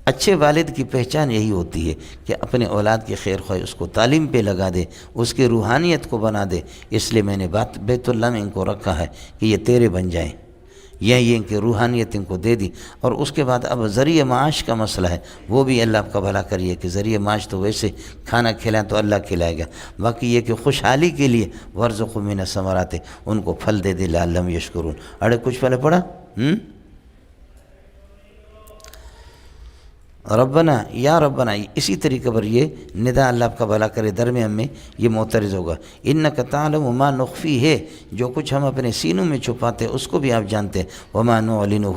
اچھے والد کی پہچان یہی ہوتی ہے کہ اپنے اولاد کی خیر خواہ اس کو تعلیم پہ لگا دے، اس کی روحانیت کو بنا دے۔ اس لیے میں نے بیت اللہ میں ان کو رکھا ہے کہ یہ تیرے بن جائیں، یہ ان کی روحانیت ان کو دے دی۔ اور اس کے بعد اب ذریعہ معاش کا مسئلہ ہے، وہ بھی اللہ آپ کا بھلا کریے کہ ذریعہ معاش تو ویسے کھانا کھلائیں تو اللہ کھلائے گا، باقی یہ کہ خوشحالی کے لیے وارزقهم من الثمرات، ان کو پھل دے دے لعلہم یشکرون۔ اڑے کچھ پہلے پڑھا ربنا یا ربنا، اسی طریقے پر یہ ندا اللہ آپ کا بھلا کرے درمیان میں یہ معترض ہوگا۔ انک تعلم ما نخفی ہے، جو کچھ ہم اپنے سینوں میں چھپاتے اس کو بھی آپ جانتے ہیں، وما نعلنہ،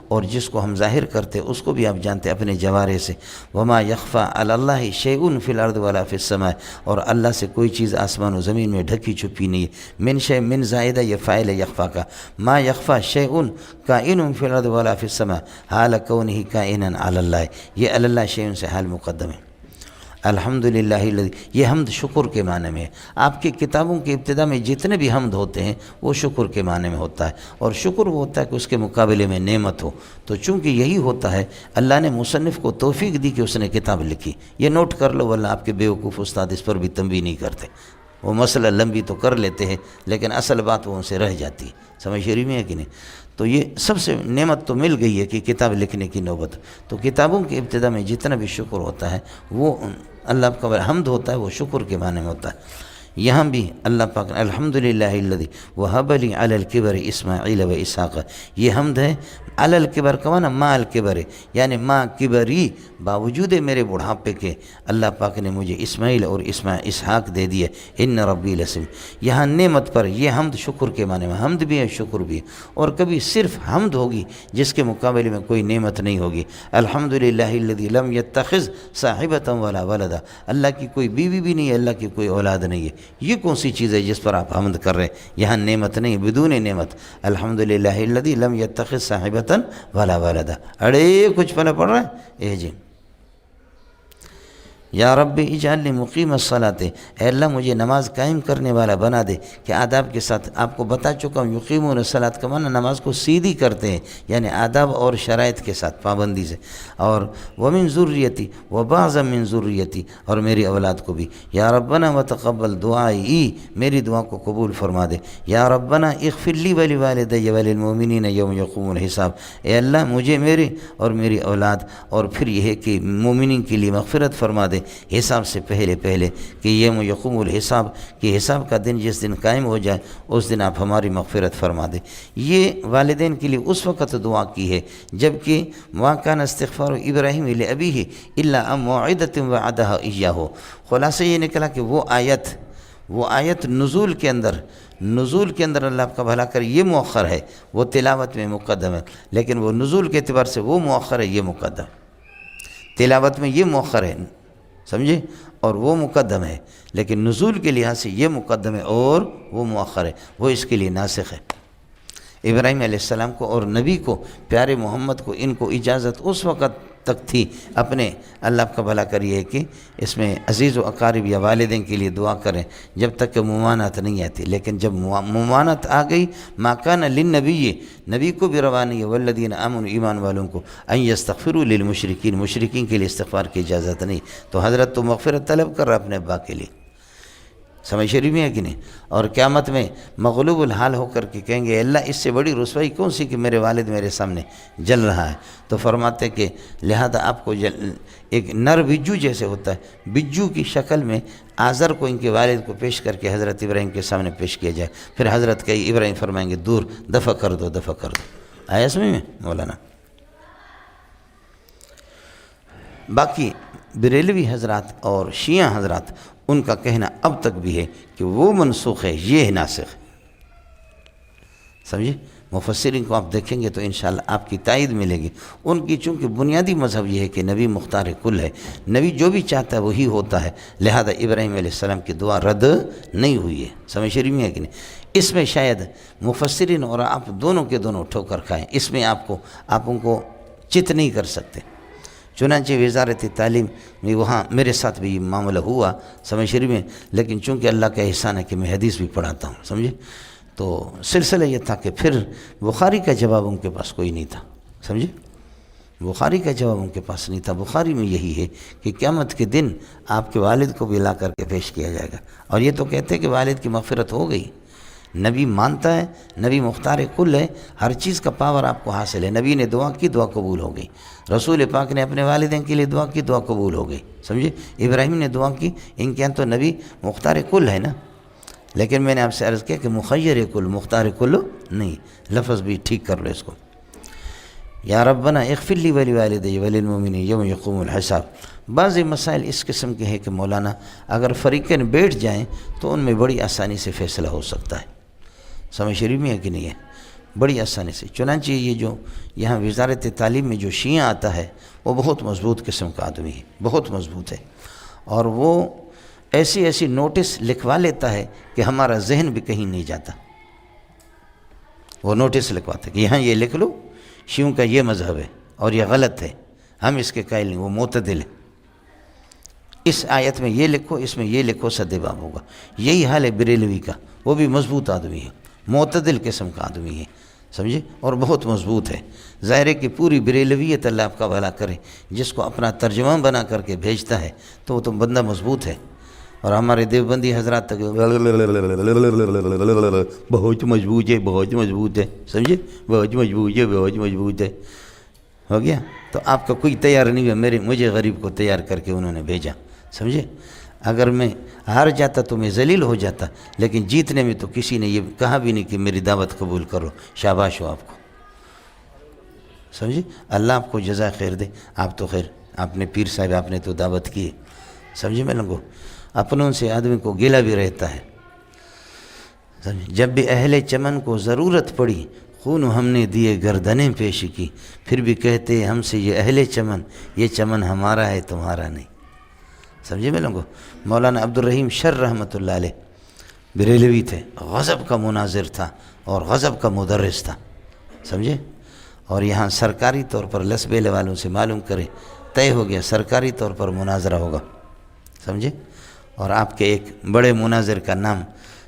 اور جس کو ہم ظاہر کرتے اس کو بھی آپ جانتے اپنے جوارے سے۔ وما یخفی علی اللہ شیء فی الارض ولا فی السماء، اور اللہ سے کوئی چیز آسمان و زمین میں ڈھکی چھپی نہیں ہے۔ من شیء من زائدہ یہ فاعل ہے یخفی کا، ما یخفی شیء کائن فی الارض ولا فی السماء حال کونہ کائنا علی اللہ، یہ اللہ شیء سے حال مقدم ہے۔ الحمدللہ الذی، یہ حمد شکر کے معنی میں ہے۔ آپ کی کتابوں کی ابتدا میں جتنے بھی حمد ہوتے ہیں وہ شکر کے معنی میں ہوتا ہے، اور شکر وہ ہوتا ہے کہ اس کے مقابلے میں نعمت ہو۔ تو چونکہ یہی ہوتا ہے، اللہ نے مصنف کو توفیق دی کہ اس نے کتاب لکھی۔ یہ نوٹ کر لو، ورنہ آپ کے بیوقوف استاد اس پر بھی تنبیہ نہیں کرتے، وہ مسئلہ لمبی تو کر لیتے ہیں لیکن اصل بات وہ ان سے رہ جاتی ہے۔ سمجھ شریف میں ہے کہ نہیں؟ تو یہ سب سے نعمت تو مل گئی ہے کہ کتاب لکھنے کی نوبت۔ تو کتابوں کی ابتدا میں جتنا بھی شکر ہوتا ہے وہ اللہ کا حمد ہوتا ہے، وہ شکر کے معنی میں ہوتا ہے۔ یہاں بھی اللہ پاک الحمدللہ الذی وہب لی علی الکبر اسماعیل و اسحاق، یہ حمد ہے علی الکبر کا معنی مع الکبر، یعنی مع کبری، باوجود میرے بڑھاپے کے اللہ پاک نے مجھے اسماعیل اور اسحاق دے دیے، ان ربی لسم۔ یہاں نعمت پر یہ حمد شکر کے معنی میں، حمد بھی ہے شکر بھی ہے۔ اور کبھی صرف حمد ہوگی جس کے مقابلے میں کوئی نعمت نہیں ہوگی۔ الحمدللہ الذی لم یتخذ صاحبۃ ولا ولدا، اللہ کی کوئی بیوی بھی نہیں ہے، اللہ کی کوئی اولاد نہیں ہے۔ یہ کون سی چیز ہے جس پر آپ حمد کر رہے ہیں؟ یہاں نعمت نہیں، بدون نعمت۔ الحمدللہ الذی لم یتخذ صاحبۃ ولا ولدا۔ اڑے کچھ پہلے پڑھ رہے ہیں؟ جی یا رب اجعلنی مقیم الصلاۃ، اے اللہ مجھے نماز قائم کرنے والا بنا دے۔ کہ آداب کے ساتھ آپ کو بتا چکا ہوں، یقیمون الصلاۃ کا معنی نماز کو سیدھی کرتے ہیں، یعنی آداب اور شرائط کے ساتھ، پابندی سے۔ اور ومن ذریتی وبعضا من ذریتی، اور میری اولاد کو بھی۔ یا ربنا وتقبل دعائی، میری دعا کو قبول فرما دے۔ یا ربنا اغفر لی ولوالدی وللمؤمنین یوم یقوم الحساب، اے اللہ مجھے، میرے اور میری اولاد، اور پھر یہ ہے کہ مومنین کے لیے مغفرت فرما دے حساب سے پہلے کہ یوم یقوم الحساب، کہ حساب کا دن جس دن قائم ہو جائے اس دن آپ ہماری مغفرت فرما دیں۔ یہ والدین کے لیے اس وقت دعا کی ہے جبکہ ما کان استغفار ابراہیم لابیہ الا عن موعدۃ وعدہا ایاہ۔ خلاصہ یہ نکلا کہ وہ آیت نزول کے اندر اللہ آپ کا بھلا کر یہ مؤخر ہے، وہ تلاوت میں مقدم ہے، لیکن وہ نزول کے اعتبار سے وہ مؤخر ہے، یہ مقدم۔ تلاوت میں یہ مؤخر ہے، سمجھے، اور وہ مقدم ہے، لیکن نزول کے لحاظ سے یہ مقدم ہے اور وہ مؤخر ہے، وہ اس کے لیے ناسخ ہے۔ ابراہیم علیہ السلام کو اور نبی کو، پیارے محمد کو، ان کو اجازت اس وقت تک تھی اپنے اللہ کا بھلا کریے کہ اس میں عزیز و اقارب یا والدین کے لیے دعا کریں جب تک کہ ممانعت نہیں آتی، لیکن جب ممانعت آ گئی ما کان للنبی، نبی کو بھی روا نہیں ہے والذین آمنوا، ایمان والوں کو، ان یستغفروا للمشرکین، مشرکین کے لیے استغفار کی اجازت نہیں۔ تو حضرت تو مغفرت طلب کر رہا اپنے ابا کے لیے، سمجھ شریف میں ہے کہ نہیں؟ اور قیامت میں مغلوب الحال ہو کر کے کہیں گے اللہ اس سے بڑی رسوائی کون سی کہ میرے والد میرے سامنے جل رہا ہے۔ تو فرماتے کہ لہذا آپ کو ایک نر بجو جیسے ہوتا ہے، بجو کی شکل میں آزر کو ان کے والد کو پیش کر کے حضرت ابراہیم کے سامنے پیش کیا جائے، پھر حضرت کئی ابراہیم فرمائیں گے دور دفع کر دو دفع کر دو۔ آیا سمجھ میں مولانا؟ باقی بریلوی حضرات اور شیعہ حضرات ان کا کہنا اب تک بھی ہے کہ وہ منسوخ ہے، یہ ناسخ ہے، سمجھے؟ مفسرین کو آپ دیکھیں گے تو انشاءاللہ آپ کی تائید ملے گی۔ ان کی چونکہ بنیادی مذہب یہ ہے کہ نبی مختار کل ہے، نبی جو بھی چاہتا ہے وہی ہوتا ہے، لہذا ابراہیم علیہ السلام کی دعا رد نہیں ہوئی ہے، سمجھ شریف میں ہے کہ نہیں؟ اس میں شاید مفسرین اور آپ دونوں کے دونوں ٹھوکر کھائیں، اس میں آپ ان کو چت نہیں کر سکتے۔ چنانچہ وزارت تعلیم میں وہاں میرے ساتھ بھی یہ معاملہ ہوا، سمجھ شریف میں، لیکن چونکہ اللہ کا احسان ہے کہ میں حدیث بھی پڑھاتا ہوں، سمجھے؟ تو سلسلہ یہ تھا کہ پھر بخاری کا جواب ان کے پاس کوئی نہیں تھا، سمجھے؟ بخاری کا جواب ان کے پاس نہیں تھا۔ بخاری میں یہی ہے کہ قیامت کے دن آپ کے والد کو بھی لا کر کے پیش کیا جائے گا، اور یہ تو کہتے ہیں کہ والد کی مغفرت ہو گئی، نبی مانتا ہے، نبی مختار کل ہے، ہر چیز کا پاور آپ کو حاصل ہے۔ نبی نے دعا کی، دعا قبول ہو گئی، رسول پاک نے اپنے والدین کے لیے دعا کی، دعا قبول ہو گئی، سمجھے؟ ابراہیم نے دعا کی، ان کے یہاں تو نبی مختار کل ہے نا، لیکن میں نے آپ سے عرض کیا کہ مخیر کل، مختار کل نہیں، لفظ بھی ٹھیک کر لو اس کو۔ یا ربنا اغفر لی ولوالدی وللمؤمنین یوم یقوم الحساب۔ بعض مسائل اس قسم کے ہیں کہ مولانا اگر فریقین بیٹھ جائیں تو ان میں بڑی آسانی سے فیصلہ ہو سکتا ہے، سمجھ شریف میں ہے کہ نہیں ہے؟ بڑی آسانی سے۔ چنانچہ یہ جو یہاں وزارت تعلیم میں جو شیعہ آتا ہے وہ بہت مضبوط قسم کا آدمی ہے، بہت مضبوط ہے، اور وہ ایسی نوٹس لکھوا لیتا ہے کہ ہمارا ذہن بھی کہیں نہیں جاتا۔ وہ نوٹس لکھواتا ہے کہ یہاں یہ لکھ لو شیعوں کا یہ مذہب ہے اور یہ غلط ہے، ہم اس کے قائل نہیں، وہ معتدل ہے، اس آیت میں یہ لکھو، اس میں یہ لکھو، سد باب ہوگا۔ یہی حال ہے بریلوی کا، وہ بھی مضبوط آدمی ہے، معتدل قسم کا آدمی ہے، سمجھے؟ اور بہت مضبوط ہے۔ ظاہر ہے کہ پوری بریلویت اللہ آپ کا بھلا کرے، جس کو اپنا ترجمہ بنا کر کے بھیجتا ہے تو وہ تو بندہ مضبوط ہے۔ اور ہمارے دیوبندی حضرات تک بہت مضبوط ہے، بہت مضبوط ہے، سمجھے؟ بہت مضبوط ہے، بہت مضبوط ہے، ہو گیا؟ تو آپ کا کوئی تیار نہیں ہے، مجھے غریب کو تیار کر کے انہوں نے بھیجا، سمجھے؟ اگر میں ہار جاتا تو میں ذلیل ہو جاتا، لیکن جیتنے میں تو کسی نے یہ کہا بھی نہیں کہ میری دعوت قبول کرو، شاباش ہو آپ کو، سمجھے؟ اللہ آپ کو جزا خیر دے۔ آپ تو خیر آپ نے پیر صاحب آپ نے تو دعوت کی ہے، سمجھے؟ میں لوگوں اپنوں سے آدمی کو گلہ بھی رہتا ہے، سمجھے؟ جب بھی اہل چمن کو ضرورت پڑی خون ہم نے دیے گردنیں پیش کی، پھر بھی کہتے ہم سے یہ اہل چمن، یہ چمن ہمارا ہے تمہارا نہیں، سمجھے؟ میں لوگوں مولانا عبدالرحیم شر رحمۃ اللہ علیہ بریلوی تھے، غضب کا مناظر تھا اور غضب کا مدرس تھا، سمجھے؟ اور یہاں سرکاری طور پر لسبیلے والوں سے معلوم کرے، طے ہو گیا سرکاری طور پر مناظرہ ہوگا، سمجھے؟ اور آپ کے ایک بڑے مناظر کا نام،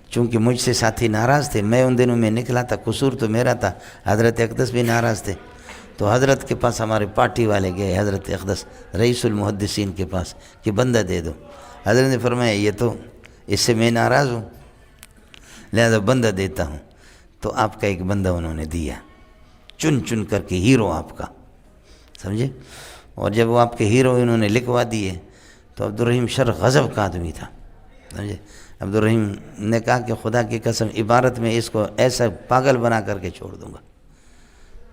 چونکہ مجھ سے ساتھی ناراض تھے، میں ان دنوں میں نکلا تھا، قصور تو میرا تھا، حضرت اقدس بھی ناراض تھے، تو حضرت کے پاس ہمارے پارٹی والے گئے، حضرت اقدس رئیس المحدثین کے پاس کہ بندہ دے دو۔ حضرت نے فرمایا یہ تو اس سے میں ناراض ہوں، لہذا بندہ دیتا ہوں۔ تو آپ کا ایک بندہ انہوں نے دیا، چن کر کے ہیرو آپ کا، سمجھے؟ اور جب وہ آپ کے ہیرو انہوں نے لکھوا دیے تو عبدالرحیم شر غضب کا آدمی تھا، سمجھے؟ عبدالرحیم نے کہا کہ خدا کی قسم عبارت میں اس کو ایسا پاگل بنا کر کے چھوڑ دوں گا،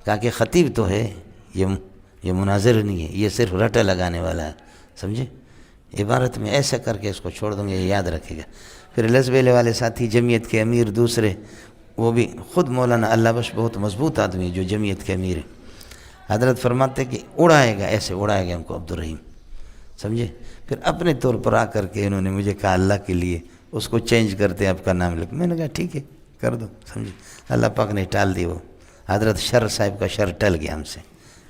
کہا کہ خطیب تو ہے، یہ مناظر نہیں ہے، یہ صرف رٹا لگانے والا ہے، سمجھے؟ عبارت میں ایسا کر کے اس کو چھوڑ دوں گا، یہ یاد رکھے گا۔ پھر لسبیلے والے ساتھی جمعیت کے امیر دوسرے، وہ بھی خود مولانا اللہ بخش بہت مضبوط آدمی ہے جو جمعیت کے امیر ہے، حضرت فرماتے کہ اڑائے گا، ایسے اڑائے گا ان کو عبدالرحیم، سمجھے؟ پھر اپنے طور پر آ کر کے انہوں نے مجھے کہا اللہ کے لیے اس کو چینج کرتے آپ کا نام لکھ، میں نے کہا ٹھیک ہے کر دو، سمجھے؟ اللہ پاک نے ٹال دی، وہ حضرت شر صاحب کا شر ٹل گیا ہم سے،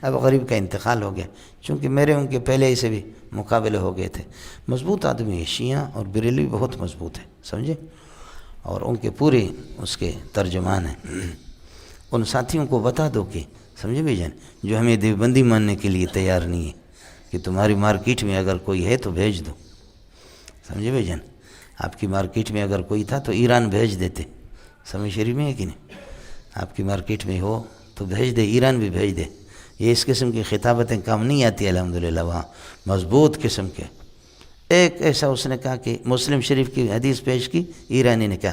اب غریب کا انتقال ہو گیا، چونکہ میرے ان کے پہلے ہی سے بھی مقابلے ہو گئے تھے۔ مضبوط آدمی ہے، شیعہ اور بریلوی بہت مضبوط ہے، سمجھے، اور ان کے پورے اس کے ترجمان ہیں۔ ان ساتھیوں کو بتا دو کہ سمجھے بھائی جان، جو ہمیں دیوبندی ماننے کے لیے تیار نہیں ہے، کہ تمہاری مارکیٹ میں اگر کوئی ہے تو بھیج دو، سمجھے بھائی جان۔ آپ کی مارکیٹ میں اگر کوئی تھا تو ایران بھیج دیتے، سمجھ شریف میں ہے کہ نہیں، آپ کی مارکیٹ میں ہو تو بھیج دے، ایران بھی بھیج دے۔ یہ اس قسم کی خطابتیں کام نہیں آتی الحمدللہ، وہاں مضبوط قسم کے۔ ایک ایسا اس نے کہا کہ مسلم شریف کی حدیث پیش کی، ایرانی نے کہا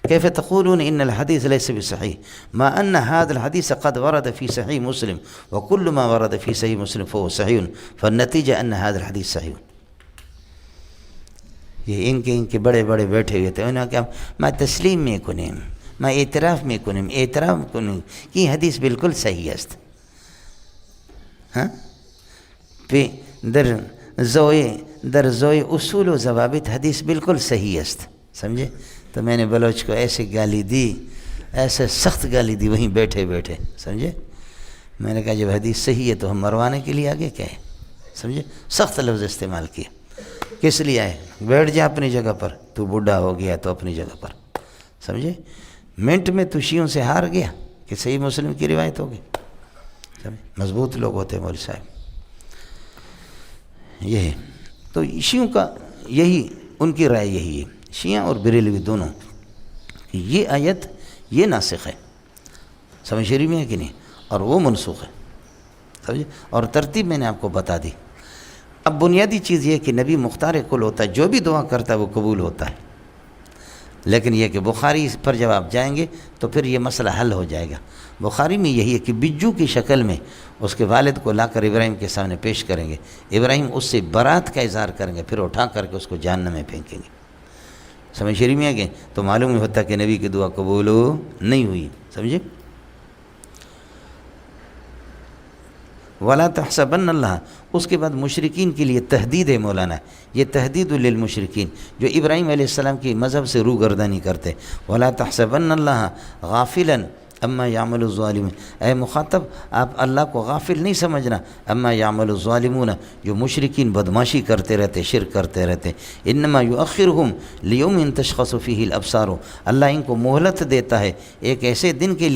کیف تقولون ان الحدیث ليس بصحیح ما ان هذا الحديث قد ورد في صحیح مسلم وكل ما ورد في صحیح مسلم فهو صحیح فالنتیجہ ان هذا الحديث صحیح۔ یہ ان کے بڑے بڑے بیٹھے ہوئے تھے، انہوں نے کہا ما تسلیم میں کنیم، ما اعتراف میں کنیم، اعتراف کنیم کہ حدیث بالکل صحیح است، ہاں پہ در زوئے اصول و ضوابط حدیث بالکل صحیح است، سمجھے۔ تو میں نے بلوچ کو ایسے گالی دی، ایسے سخت گالی دی وہیں بیٹھے بیٹھے، سمجھے۔ میں نے کہا جب حدیث صحیح ہے تو ہم مروانے کے لیے آگے کیا ہے، سمجھے، سخت لفظ استعمال کیا۔ کس لیے آئے، بیٹھ جا اپنی جگہ پر، تو بوڑھا ہو گیا تو اپنی جگہ پر، سمجھے۔ منٹ میں تو شیعوں سے ہار گیا کہ صحیح مسلم کی روایت ہوگی، مضبوط لوگ ہوتے ہیں مولوی صاحب۔ یہ ہے تو شیعوں کا یہی، ان کی رائے یہی ہے، شیعہ اور بریلوی دونوں، یہ آیت یہ ناسخ ہے، سمجھ شریف میں ہے کہ نہیں، اور وہ منسوخ ہے، سمجھے۔ اور ترتیب میں نے آپ کو بتا دی۔ اب بنیادی چیز یہ کہ نبی مختار کل ہوتا ہے، جو بھی دعا کرتا ہے وہ قبول ہوتا ہے، لیکن یہ کہ بخاری پر جب آپ جائیں گے تو پھر یہ مسئلہ حل ہو جائے گا۔ بخاری میں یہی ہے کہ بجو کی شکل میں اس کے والد کو لا کر ابراہیم کے سامنے پیش کریں گے، ابراہیم اس سے برات کا اظہار کریں گے، پھر اٹھا کر کے اس کو جہنم میں پھینکیں گے، سمجھ شریف میں ہے کہ تو معلوم ہوتا کہ نبی کی دعا قبول نہیں ہوئی، سمجھے۔ وَلَا تَحْسَبَنَّ اللَّهَ، اس کے بعد مشرکین کے لیے تحدید ہے مولانا، یہ تحدید للمشرکین جو ابراہیم علیہ السلام کی مذہب سے روگردانی کرتے۔ وَلَا تَحْسَبَنَّ اللَّهَ غَافِلًا اما یعمل الظالمون، اے مخاطب آپ اللہ کو غافل نہیں سمجھنا، اما یعمل الظالمون، جو مشرکین بدماشی کرتے رہتے، شرک کرتے رہتے۔ انما یؤخرہم لیوم تشخص فیہ الابصار، اللہ ان کو مہلت دیتا ہے ایک ایسے دن کے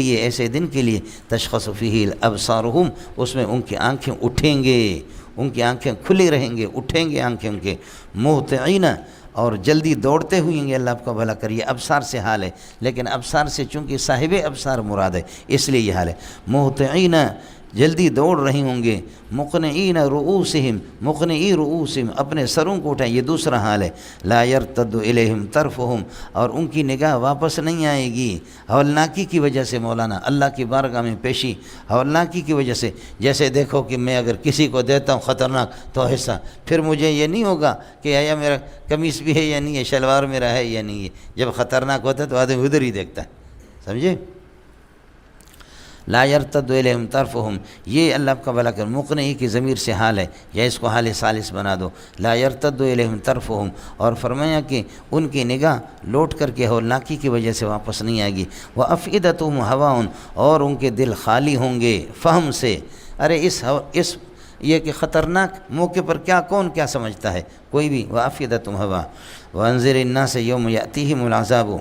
لیے تشخص فیہ الابصارہم، اس میں ان کی آنکھیں اٹھیں گے، ان کی آنکھیں کھلی رہیں گے، اٹھیں گے آنکھیں ان کے، مہطعین، اور جلدی دوڑتے ہوئیں گے، اللہ آپ کا بھلا کریے۔ ابصار سے حال ہے، لیکن ابصار سے چونکہ صاحب ابصار مراد ہے اس لیے یہ حال ہے۔ مہطعین، جلدی دوڑ رہی ہوں گے، مقنعین رؤوسہم، اپنے سروں کو اٹھائیں، یہ دوسرا حال ہے۔ لا یرتد الیہم طرفہم، اور ان کی نگاہ واپس نہیں آئے گی، ہولناکی کی وجہ سے مولانا، اللہ کی بارگاہ میں پیشی ہولناکی کی وجہ سے۔ جیسے دیکھو کہ میں اگر کسی کو دیتا ہوں خطرناک تو حصہ، پھر مجھے یہ نہیں ہوگا کہ آیا میرا قمیص بھی ہے یا نہیں ہے، شلوار میرا ہے یا نہیں ہے۔ جب خطرناک ہوتا ہے تو آدمی ادھر ہی دیکھتا ہے، سمجھے۔ لا یرتد الیہم طرفہم، یہ اللہ کا بھلا کر مقنعی کی ضمیر سے حال ہے، یا اس کو حال ثالث بنا دو، لا یرتد الیہم طرفہم، اور فرمایا کہ ان کی نگاہ لوٹ کر کے ہولناکی کی وجہ سے واپس نہیں آئے گی۔ وافئدتہم ہواء، اور ان کے دل خالی ہوں گے فہم سے۔ ارے اس یہ کہ خطرناک موقع پر کون کیا سمجھتا ہے، کوئی بھی۔ وافئدتہم ہواء وانذر الناس یوم یاتیہم العذاب،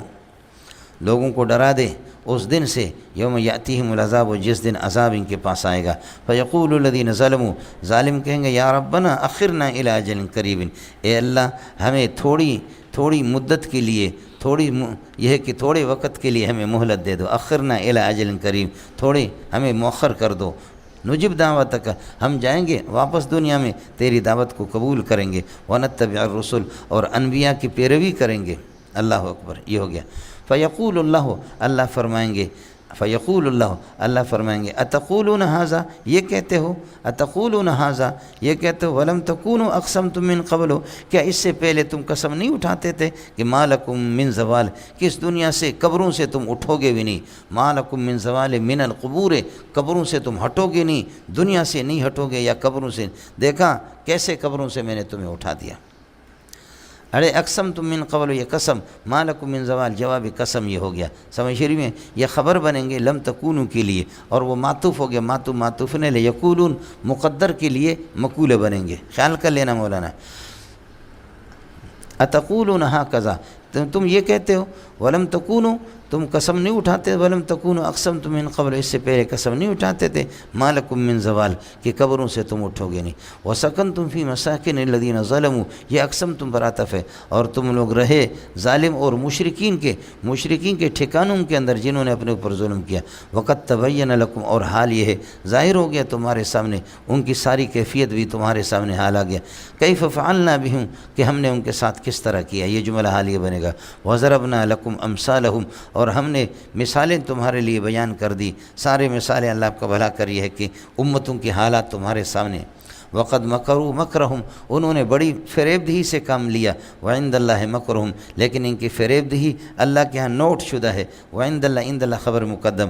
لوگوں کو ڈرا دے اس دن سے، یوم یاتیہم العذاب، جس دن عذاب ان کے پاس آئے گا۔ فیقول الذین ظلموا، ظالم کہیں گے یا ربنا اخرنا الی اجل قریب، اے اللہ ہمیں تھوڑی مدت کے لیے، یہ ہے کہ تھوڑے وقت کے لیے ہمیں مہلت دے دو، اخرنا الی اجل قریب، تھوڑے ہمیں مؤخر کر دو، نجب دعوتک، ہم جائیں گے واپس دنیا میں تیری دعوت کو قبول کریں گے، ونتبع الرسل، اور انبیاء کی پیروی کریں گے۔ اللہ اکبر، یہ ہو گیا۔ فیقول اللہ فرمائیں گے، اللہ فرمائیں گے اتقولون ھذا، یہ کہتے ہو، اتقولون ھذا، یہ کہتے ہو، ولم تکونوا اقسمتم من قبل، کیا اس سے پہلے تم قسم نہیں اٹھاتے تھے کہ ما لکم من زوال، کہ اس دنیا سے قبروں سے تم اٹھو گے بھی نہیں، ما لکم من زوال من القبور، قبروں سے تم ہٹو گے نہیں، دنیا سے نہیں ہٹو گے یا قبروں سے، دیکھا کیسے قبروں سے میں نے تمہیں اٹھا دیا۔ ارے اقسم تم من قبل، یہ قسم، ما لکم من زوال، جواب قسم یہ ہو گیا. سمجھ رہی میں؟ یہ خبر بنیں گے لم تکونو کے لیے، اور وہ معطوف ہو گیا، معطوف نے لے یقولون مقدر کے لیے مقولے بنیں گے. خیال کر لینا مولانا. اتقولون ہاکذا، تم یہ کہتے ہو، ولم تکونو، تم قسم نہیں اٹھاتے، ولم تکونو اقسم تم من قبل، اس سے پہلے قسم نہیں اٹھاتے تھے، ما لکم من زوال، کہ قبروں سے تم اٹھو گے نہیں. وسکنتم فی مساکن الذین ظلموا، یہ اقسم تم پر عطف ہے، اور تم لوگ رہے ظالم اور مشرکین کے ٹھکانوں کے اندر جنہوں نے اپنے اوپر ظلم کیا. وقد تبین لکم، اور حال یہ ہے ظاہر ہو گیا تمہارے سامنے، ان کی ساری کیفیت بھی تمہارے سامنے حال آ گیا. کیف فعلنا بہم، کہ ہم نے ان کے ساتھ کس طرح کیا، یہ جملہ حال یہ بنے گا. وضربنا لکم امثالہم، اور ہم نے مثالیں تمہارے لیے بیان کر دی. سارے مثالیں اللہ آپ کا بھلا کری ہے کہ امتوں کے حالات تمہارے سامنے. وقد مکروا مکرہم، انہوں نے بڑی فریب دہی سے کام لیا. وعند اللہ مکرہم، لیکن ان کی فریب دہی اللہ کے ہاں نوٹ شدہ ہے. وعند اللہ، عند اللہ خبر مقدم،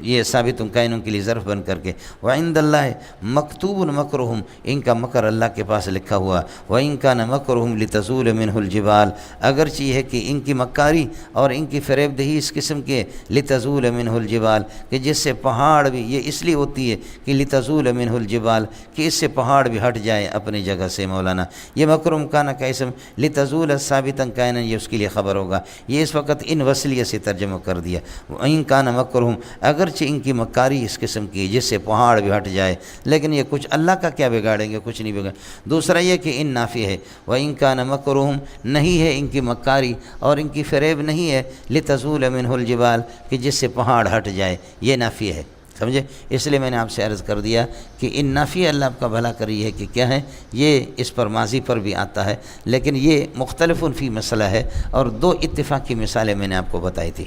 یہ ثابت کائنوں کے لیے ظرف بن کر کے. وعند اللہ مکتوب مکرہم، ان کا مکر اللہ کے پاس لکھا ہوا. وإن كان مکرہم لتزول منہ الجبال، اگرچہ یہ ہے کہ ان کی مکاری اور ان کی فریب دہی اس قسم کے لتزول منہ الجبال، کہ جس سے پہاڑ بھی، یہ اس لیے ہوتی ہے کہ لتزول منہ الجبال، کہ اس سے پہاڑ بھی ہٹ جائے اپنی جگہ سے. مولانا یہ مکرم کانا کا اسم لتزول ثابتا کائنا، یہ اس کے لیے خبر ہوگا. یہ اس وقت ان وصلیہ سے ترجمہ کر دیا. وإن كان مکرہم، اگرچہ ان کی مکاری اس قسم کی جس سے پہاڑ بھی ہٹ جائے، لیکن یہ کچھ اللہ کا کیا بگاڑیں گے، کچھ نہیں بگاڑیں. دوسرا یہ کہ ان نافی ہے، وإن كان مکرہم، نہیں ہے ان کی مکاری اور ان کی فریب نہیں ہے لتزول منہ الجبال، کہ جس سے پہاڑ ہٹ جائے، یہ نافی ہے. سمجھے؟ اس لیے میں نے آپ سے عرض کر دیا کہ ان نافی اللہ آپ کا بھلا کری ہے کہ کیا ہے، یہ اس پر ماضی پر بھی آتا ہے، لیکن یہ مختلف فی مسئلہ ہے، اور دو اتفاقی مثالیں میں نے آپ کو بتائی تھی.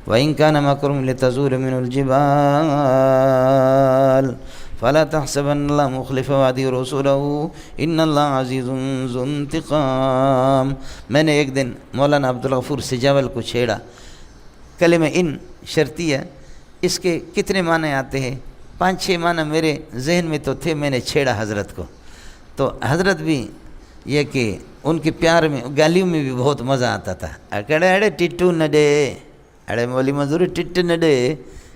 وإن كان مكرهم لتزول منه الجبال فلا تحسبن الله مخلف وعده رسوله ان الله عزيز ذو انتقام. میں نے ایک دن مولانا عبدالغفور سجاول کو چھیڑا. کلمہ ان شرطیہ، اس کے کتنے معنی آتے ہیں؟ 5-6 معنی میرے ذہن میں تو تھے، میں نے چھیڑا حضرت کو. تو حضرت بھی یہ کہ ان کے پیار میں، گالیوں میں بھی بہت مزہ آتا تھا. اکڑے اڑے ٹٹو نہ دے، اڑے مولی مزدور ٹٹ نہ دے،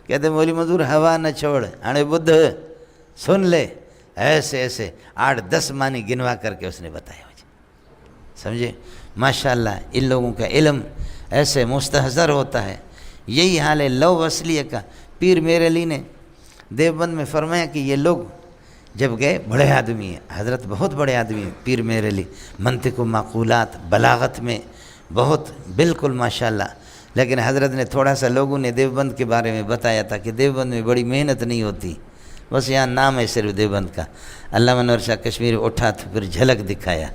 کہتے مولی مزدور ہوا نہ چھوڑ، اڑے بدھ سن لے. ایسے 8-10 معنی گنوا کر کے اس نے بتایا مجھے. سمجھے؟ ماشاءاللہ ان لوگوں کا علم ایسے مستحضر ہوتا ہے. یہی حال ہے لو وصلیہ کا. پیر میرے علی نے دیوبند میں فرمایا کہ یہ لوگ جب گئے، بڑے آدمی ہیں حضرت، بہت بڑے آدمی ہیں پیر میرے علی، منطق و معقولات، بلاغت میں بہت بالکل ماشاءاللہ. لیکن حضرت نے تھوڑا سا لوگوں نے دیوبند کے بارے میں بتایا تھا کہ دیوبند میں بڑی محنت نہیں ہوتی، بس یہاں نام ہے صرف دیوبند کا. علامہ انور شاہ کشمیری اٹھا تو پھر جھلک دکھایا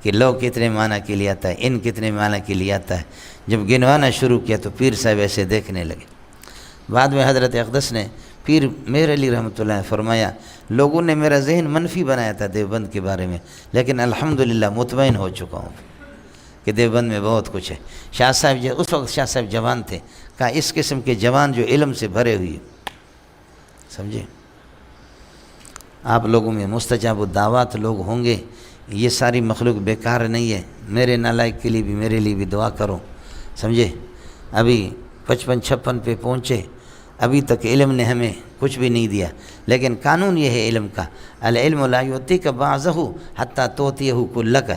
کہ لو کتنے معنی کے لیے آتا ہے، ان کتنے معنی کے لیے آتا ہے. جب گنوانا شروع کیا تو پیر صاحب ایسے دیکھنے لگے. بعد میں حضرت اقدس نے، پیر میر علی رحمۃ اللہ فرمایا، لوگوں نے میرا ذہن منفی بنایا تھا دیوبند کے بارے میں، لیکن الحمدللہ مطمئن ہو چکا ہوں کہ دیوبند میں بہت کچھ ہے. شاہ صاحب اس وقت شاہ صاحب جوان تھے، کہا اس قسم کے جوان جو علم سے بھرے ہوئے. سمجھے؟ آپ لوگوں میں مستجاب الدعوات لوگ ہوں گے. یہ ساری مخلوق بیکار نہیں ہے. میرے نالائق کے لیے بھی، میرے لیے بھی دعا کرو. سمجھے؟ ابھی 55-56 پہ پہنچے، ابھی تک علم نے ہمیں کچھ بھی نہیں دیا. لیکن قانون یہ ہے علم کا، العلم لا یعطیک بعضہ حتی تعطیہ کلک.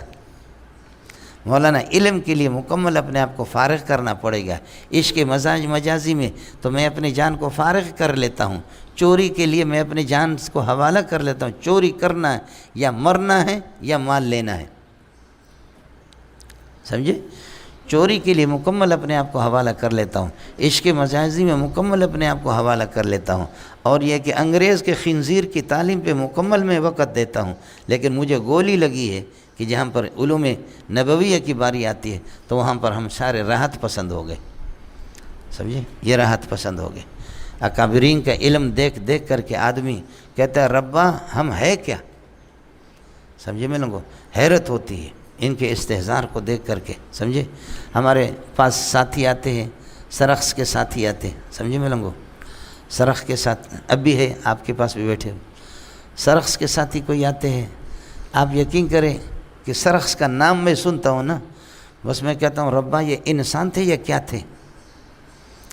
مولانا علم کے لیے مکمل اپنے آپ کو فارغ کرنا پڑے گا. عشق مجازی میں تو میں اپنی جان کو فارغ کر لیتا ہوں، چوری کے لیے میں اپنی جان کو حوالہ کر لیتا ہوں. چوری کرنا ہے یا مرنا ہے یا مال لینا ہے. سمجھے؟ چوری کے لیے مکمل اپنے آپ کو حوالہ کر لیتا ہوں، عشق مجازی میں مکمل اپنے آپ کو حوالہ کر لیتا ہوں، اور یہ کہ انگریز کے خنزیر کی تعلیم پہ مکمل میں وقت دیتا ہوں. لیکن مجھے گولی لگی ہے کہ جہاں پر علوم نبویہ کی باری آتی ہے تو وہاں پر ہم سارے راحت پسند ہو گئے. سمجھے؟ یہ راحت پسند ہو گئے. اکابرین کا علم دیکھ دیکھ کر کے آدمی کہتا ہے ربا ہم ہے کیا. سمجھے؟ میں لوگوں حیرت ہوتی ہے ان کے استحضار کو دیکھ کر کے. سمجھے؟ ہمارے پاس ساتھی آتے ہیں، سرخس کے ساتھی آتے ہیں. سمجھے میں لوگوں؟ سرخ کے ساتھ اب بھی ہے، آپ کے پاس بھی بیٹھے ہو. سرخس کے ساتھی کوئی آتے ہیں، آپ یقین کریں کہ سرخس کا نام میں سنتا ہوں نا، بس میں کہتا ہوں ربا یہ انسان تھے یا کیا تھے؟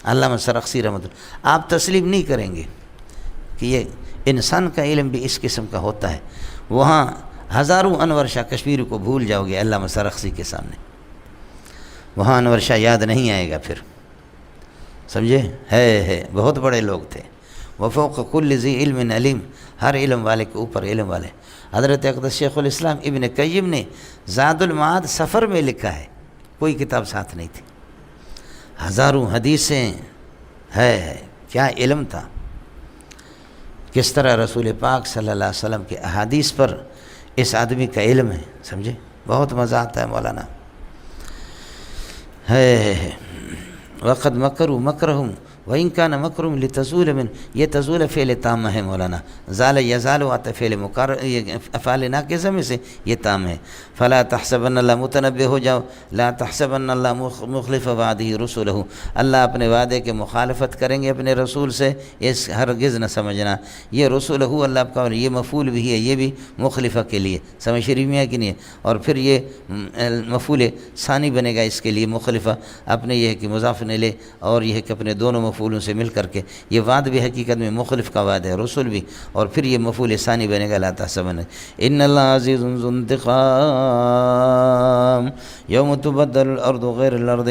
علامہ سرخسی رحمۃ اللہ، آپ تسلیم نہیں کریں گے کہ یہ انسان کا علم بھی اس قسم کا ہوتا ہے۔ وہاں ہزاروں انور شاہ کشمیری کو بھول جاؤ گے علامہ سرخسی کے سامنے، وہاں انور شاہ یاد نہیں آئے گا پھر، سمجھے؟ ہے بہت بڑے لوگ تھے۔ وفوق کل ذی علم علیم، ہر علم والے کے اوپر علم والے۔ حضرت اقدس شیخ الاسلام ابن قیم نے زاد المعاد سفر میں لکھا ہے، کوئی کتاب ساتھ نہیں تھی، ہزاروں حدیثیں ہے، کیا علم تھا، کس طرح رسول پاک صلی اللہ علیہ وسلم کے احادیث پر اس آدمی کا علم ہے، سمجھے؟ بہت مزہ آتا ہے مولانا۔ ہے وقد مکروا مکرہم وَإِن كَانَ مَكْرُهُمْ لِتَزُولَ مِنْهُ، یہ تزول فعل تام ہے مولانا، زال یزال آتا فعل افعال ناقصہ میں سے یہ تام ہے۔ فلا تحسبن اللہ، متنبہ ہو جاؤ، لا تحسبن اللہ مخلف وعدہ رسولہ، اللہ اپنے وعدے کے مخالفت کریں گے اپنے رسول سے، اس ہرگز نہ سمجھنا۔ یہ رسولہ اللہ کا یہ مفعول بھی ہے، یہ بھی مخلفہ کے لیے، سمجھ شریف میں ہے کہ نہیں ہے؟ اور پھر یہ مفعول ثانی بنے گا اس کے لیے مخلفہ، اپنے یہ ہے کہ مضاف نے لے، اور یہ ہے کہ اپنے دونوں مفعولوں سے مل کر کے، یہ وعد بھی حقیقت میں مخلف کا وعد ہے، رسول بھی، اور پھر یہ مفعول ثانی بنے گا لا تحسبن۔ ان اللہ عزیز ذو انتقام یوم تبدل الارض غیر الارض،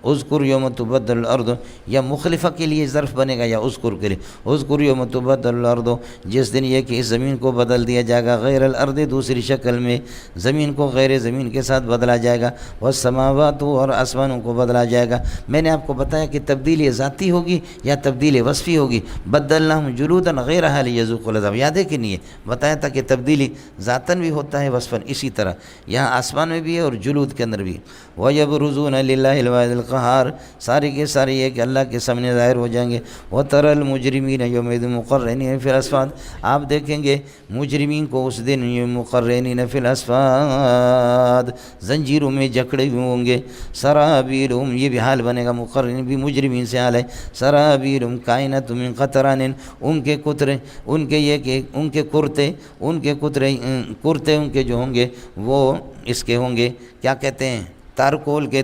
اذکر یوم تبدل الارض، یا مخلفہ کے لیے ظرف بنے گا یا اذکر کے لیے، اذکر یوم تبدل الارض، جس دن یہ کہ اس زمین کو بدل دیا جائے گا، غیر الارض دوسری شکل میں، زمین کو غیر زمین کے ساتھ بدلا جائے گا، والسماوات اور آسمانوں کو بدلا جائے گا۔ میں نے آپ کو بتایا کہ تبدیلی ذاتی ہوگی یا تبدیلی وصفی ہوگی، بدلناہم جلودا غیرہا لیذوقوا العذاب، یاد ہے کہ نہیں ہے؟ بتایا تھا کہ تبدیلی ذاتاً بھی ہوتا ہے وصفاً، اسی طرح یہاں آسمان میں بھی ہے اور جلود کے اندر بھی۔ وَيَبْرُزُونَ لِلَّهِ الْوَاحِدِ الْقَهَّارِ، سارے کے سارے یہ کہ اللہ کے سامنے ظاہر ہو جائیں گے۔ وَتَرَى الْمُجْرِمِينَ يَوْمَئِذٍ مُقَرَّنِينَ فِي الْأَصْفَادِ، آپ دیکھیں گے مجرمین کو اس دن مقرنین فی الاسفاد، زنجیروں میں جکڑے ہوئے ہوں گے۔ سرابیلہم، یہ بھی حال بنے گا، مقرنین بھی مجرمین سے حال ہے۔ سرابیلہم کائنۃ من قطران، ان کے کترے، ان کے یہ کہ ان کے کرتے ان کے جو ہوں گے وہ اس کے ہوں گے، کیا کہتے ہیں، تارکول کے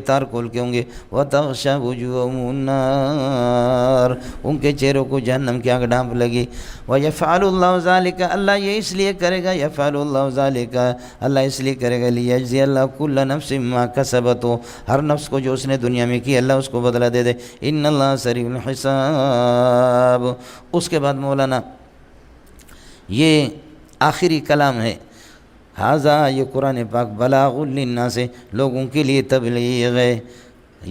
ہوں گے۔ وَتَغْشَى وُجُوهَهُمُ النَّارُ، ان کے چہروں کو جہنم کی آگ ڈانپ لگی۔ وَيَفْعَلُ اللَّهُ ذَلِكَ، اللہ یہ اس لیے کرے گا، يَفْعَلُ اللَّهُ ذَلِكَ، اللہ اس لیے کرے گا، لِيَجْزِيَ اللَّهُ كُلَّ نَفْسٍ مَا كَسَبَتْ، ہر نفس کو جو اس نے دنیا میں کی اللہ اس کو بدلہ دے دے۔ إِنَّ اللَّهَ سَرِيعُ الْحِسَابِ۔ اس کے بعد مولانا یہ آخری کلام ہے، ھذا، یہ قرآن پاک بلاغ للناس، لوگوں کے لیے تبلیغ ہے،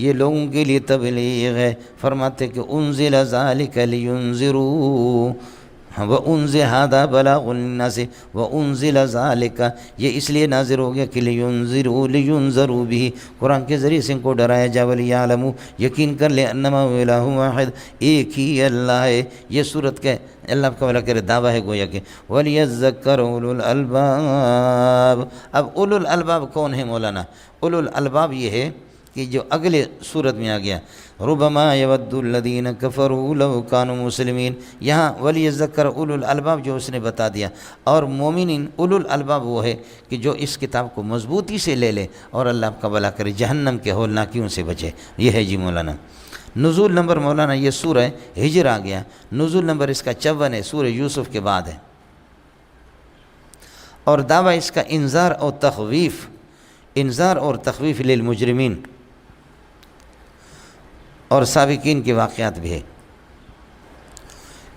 یہ لوگوں کے لیے تبلیغ ہے۔ فرماتے کہ انزل ذالک لینذروا، وانزل ھذا بلاغ للناس وانزل ذالک، یہ اس لیے نازل ہو گیا کہ لینذروا بھی، قرآن کے ذریعے سے ان کو ڈرایا جائے، ولیعلموا، یقین کر لے، انما هو الہ واحد، ایک ہی اللہ ہے۔ یہ صورت کا اللہ کا ولا کرے دعویٰ ہے گویا کہ وَلِيَذَّكَّرُ أُولُو الْأَلْبَابِ۔ اب اولو الالباب کون ہے مولانا؟ اولو الالباب یہ ہے کہ جو اگلے صورت میں آ گیا، رُبَمَا يَوَدُّ الَّذِينَ كَفَرُوا لَوْ كَانُوا مُسْلِمِينَ، یہاں وَلِيَذَّكَّرُ أُولُو الْأَلْبَاب جو اس نے بتا دیا، اور مومنین اولو الالباب وہ ہے کہ جو اس کتاب کو مضبوطی سے لے لے اور اللہ کا بھلا کرے، جہنم کے ہولناکیوں سے بچے۔ یہ ہے جی مولانا نزول نمبر، مولانا یہ سورہ ہجر آ گیا، نزول نمبر اس کا 54 ہے، سورہ یوسف کے بعد ہے، اور دعویٰ اس کا انذار اور تخویف للمجرمین اور سابقین کے واقعات بھی ہے۔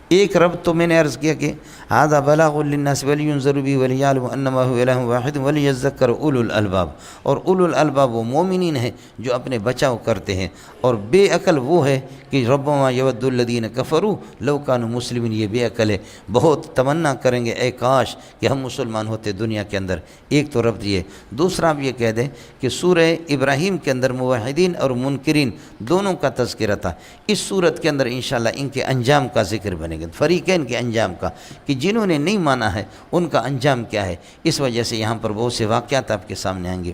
ایک رب تو میں نے عرض کیا کہ ھذا بلاغ للناس ولینذروا به وليعلموا انما هو الہ واحد وليذکر اولو الالباب، اور اولو الالباب وہ مومنین ہیں جو اپنے بچاؤ کرتے ہیں، اور بے عقل وہ ہے کہ ربما یود الذین کفروا لو کانوا مسلمین، یہ بے عقل ہے، بہت تمنا کریں گے اے کاش کہ ہم مسلمان ہوتے دنیا کے اندر۔ ایک تو رب یہ، دوسرا آپ یہ کہہ دیں کہ سورہ ابراہیم کے اندر موحدین اور منکرین دونوں کا تذکرہ تھا، اس صورت کے اندر انشاءاللہ ان کے انجام کا ذکر بنے گا، فریقین کے انجام کا، کہ جنہوں نے نہیں مانا ہے ان کا انجام کیا ہے۔ اس وجہ سے یہاں پر بہت سے واقعات آپ کے سامنے آئیں گے۔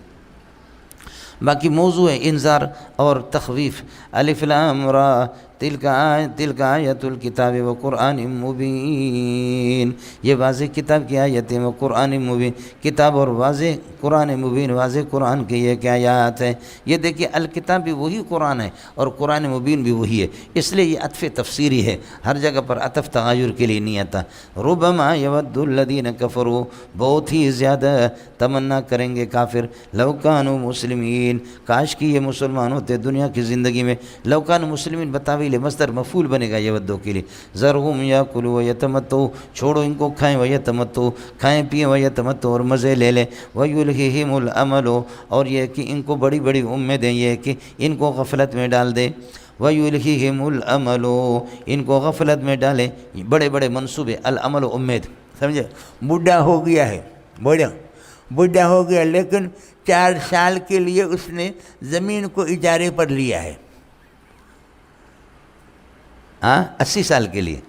باقی موضوع ہے انذار اور تخویف۔ الف لام را تلک آیت الکتاب و قرآن مبین، یہ واضح کتاب کی آیتیں و قرآن مبین، کتاب اور واضح قرآن مبین، واضح قرآن کی یہ کیا آیات ہے۔ یہ دیکھیے الکتاب بھی وہی قرآن ہے اور قرآن مبین بھی وہی ہے، اس لیے یہ عطف تفسیری ہے، ہر جگہ پر عطف تغیر کے لیے نہیں آتا۔ ربما یود الذین کفروا، بہت ہی زیادہ تمنا کریں گے کافر، لو کانوا مسلمین، کاش کہ یہ مسلمان ہوتے دنیا کی زندگی میں۔ لو کانوا مسلمین بتاویل مصدر مفعول بنے گا یودو کے لیے، ذرہم یاکلوا ویتمتعوا، چھوڑو ان کو کھائیں ویتمتعوا، کھائیں پئیں ویتمتعوا اور مزے لے لیں، ویلہہم الامل، اور یہ کہ ان کو بڑی بڑی امیدیں یہ کہ ان کو غفلت میں ڈال دے، ویلہہم الامل، ان کو غفلت میں ڈالے، بڑے بڑے منصوبے، الامل امید، سمجھے؟ بوڑھا ہو گیا ہے، بوڑھا ہو گیا لیکن 4 سال کے لیے اس نے زمین کو اجارے پر لیا ہے، 80 سال کے لیے،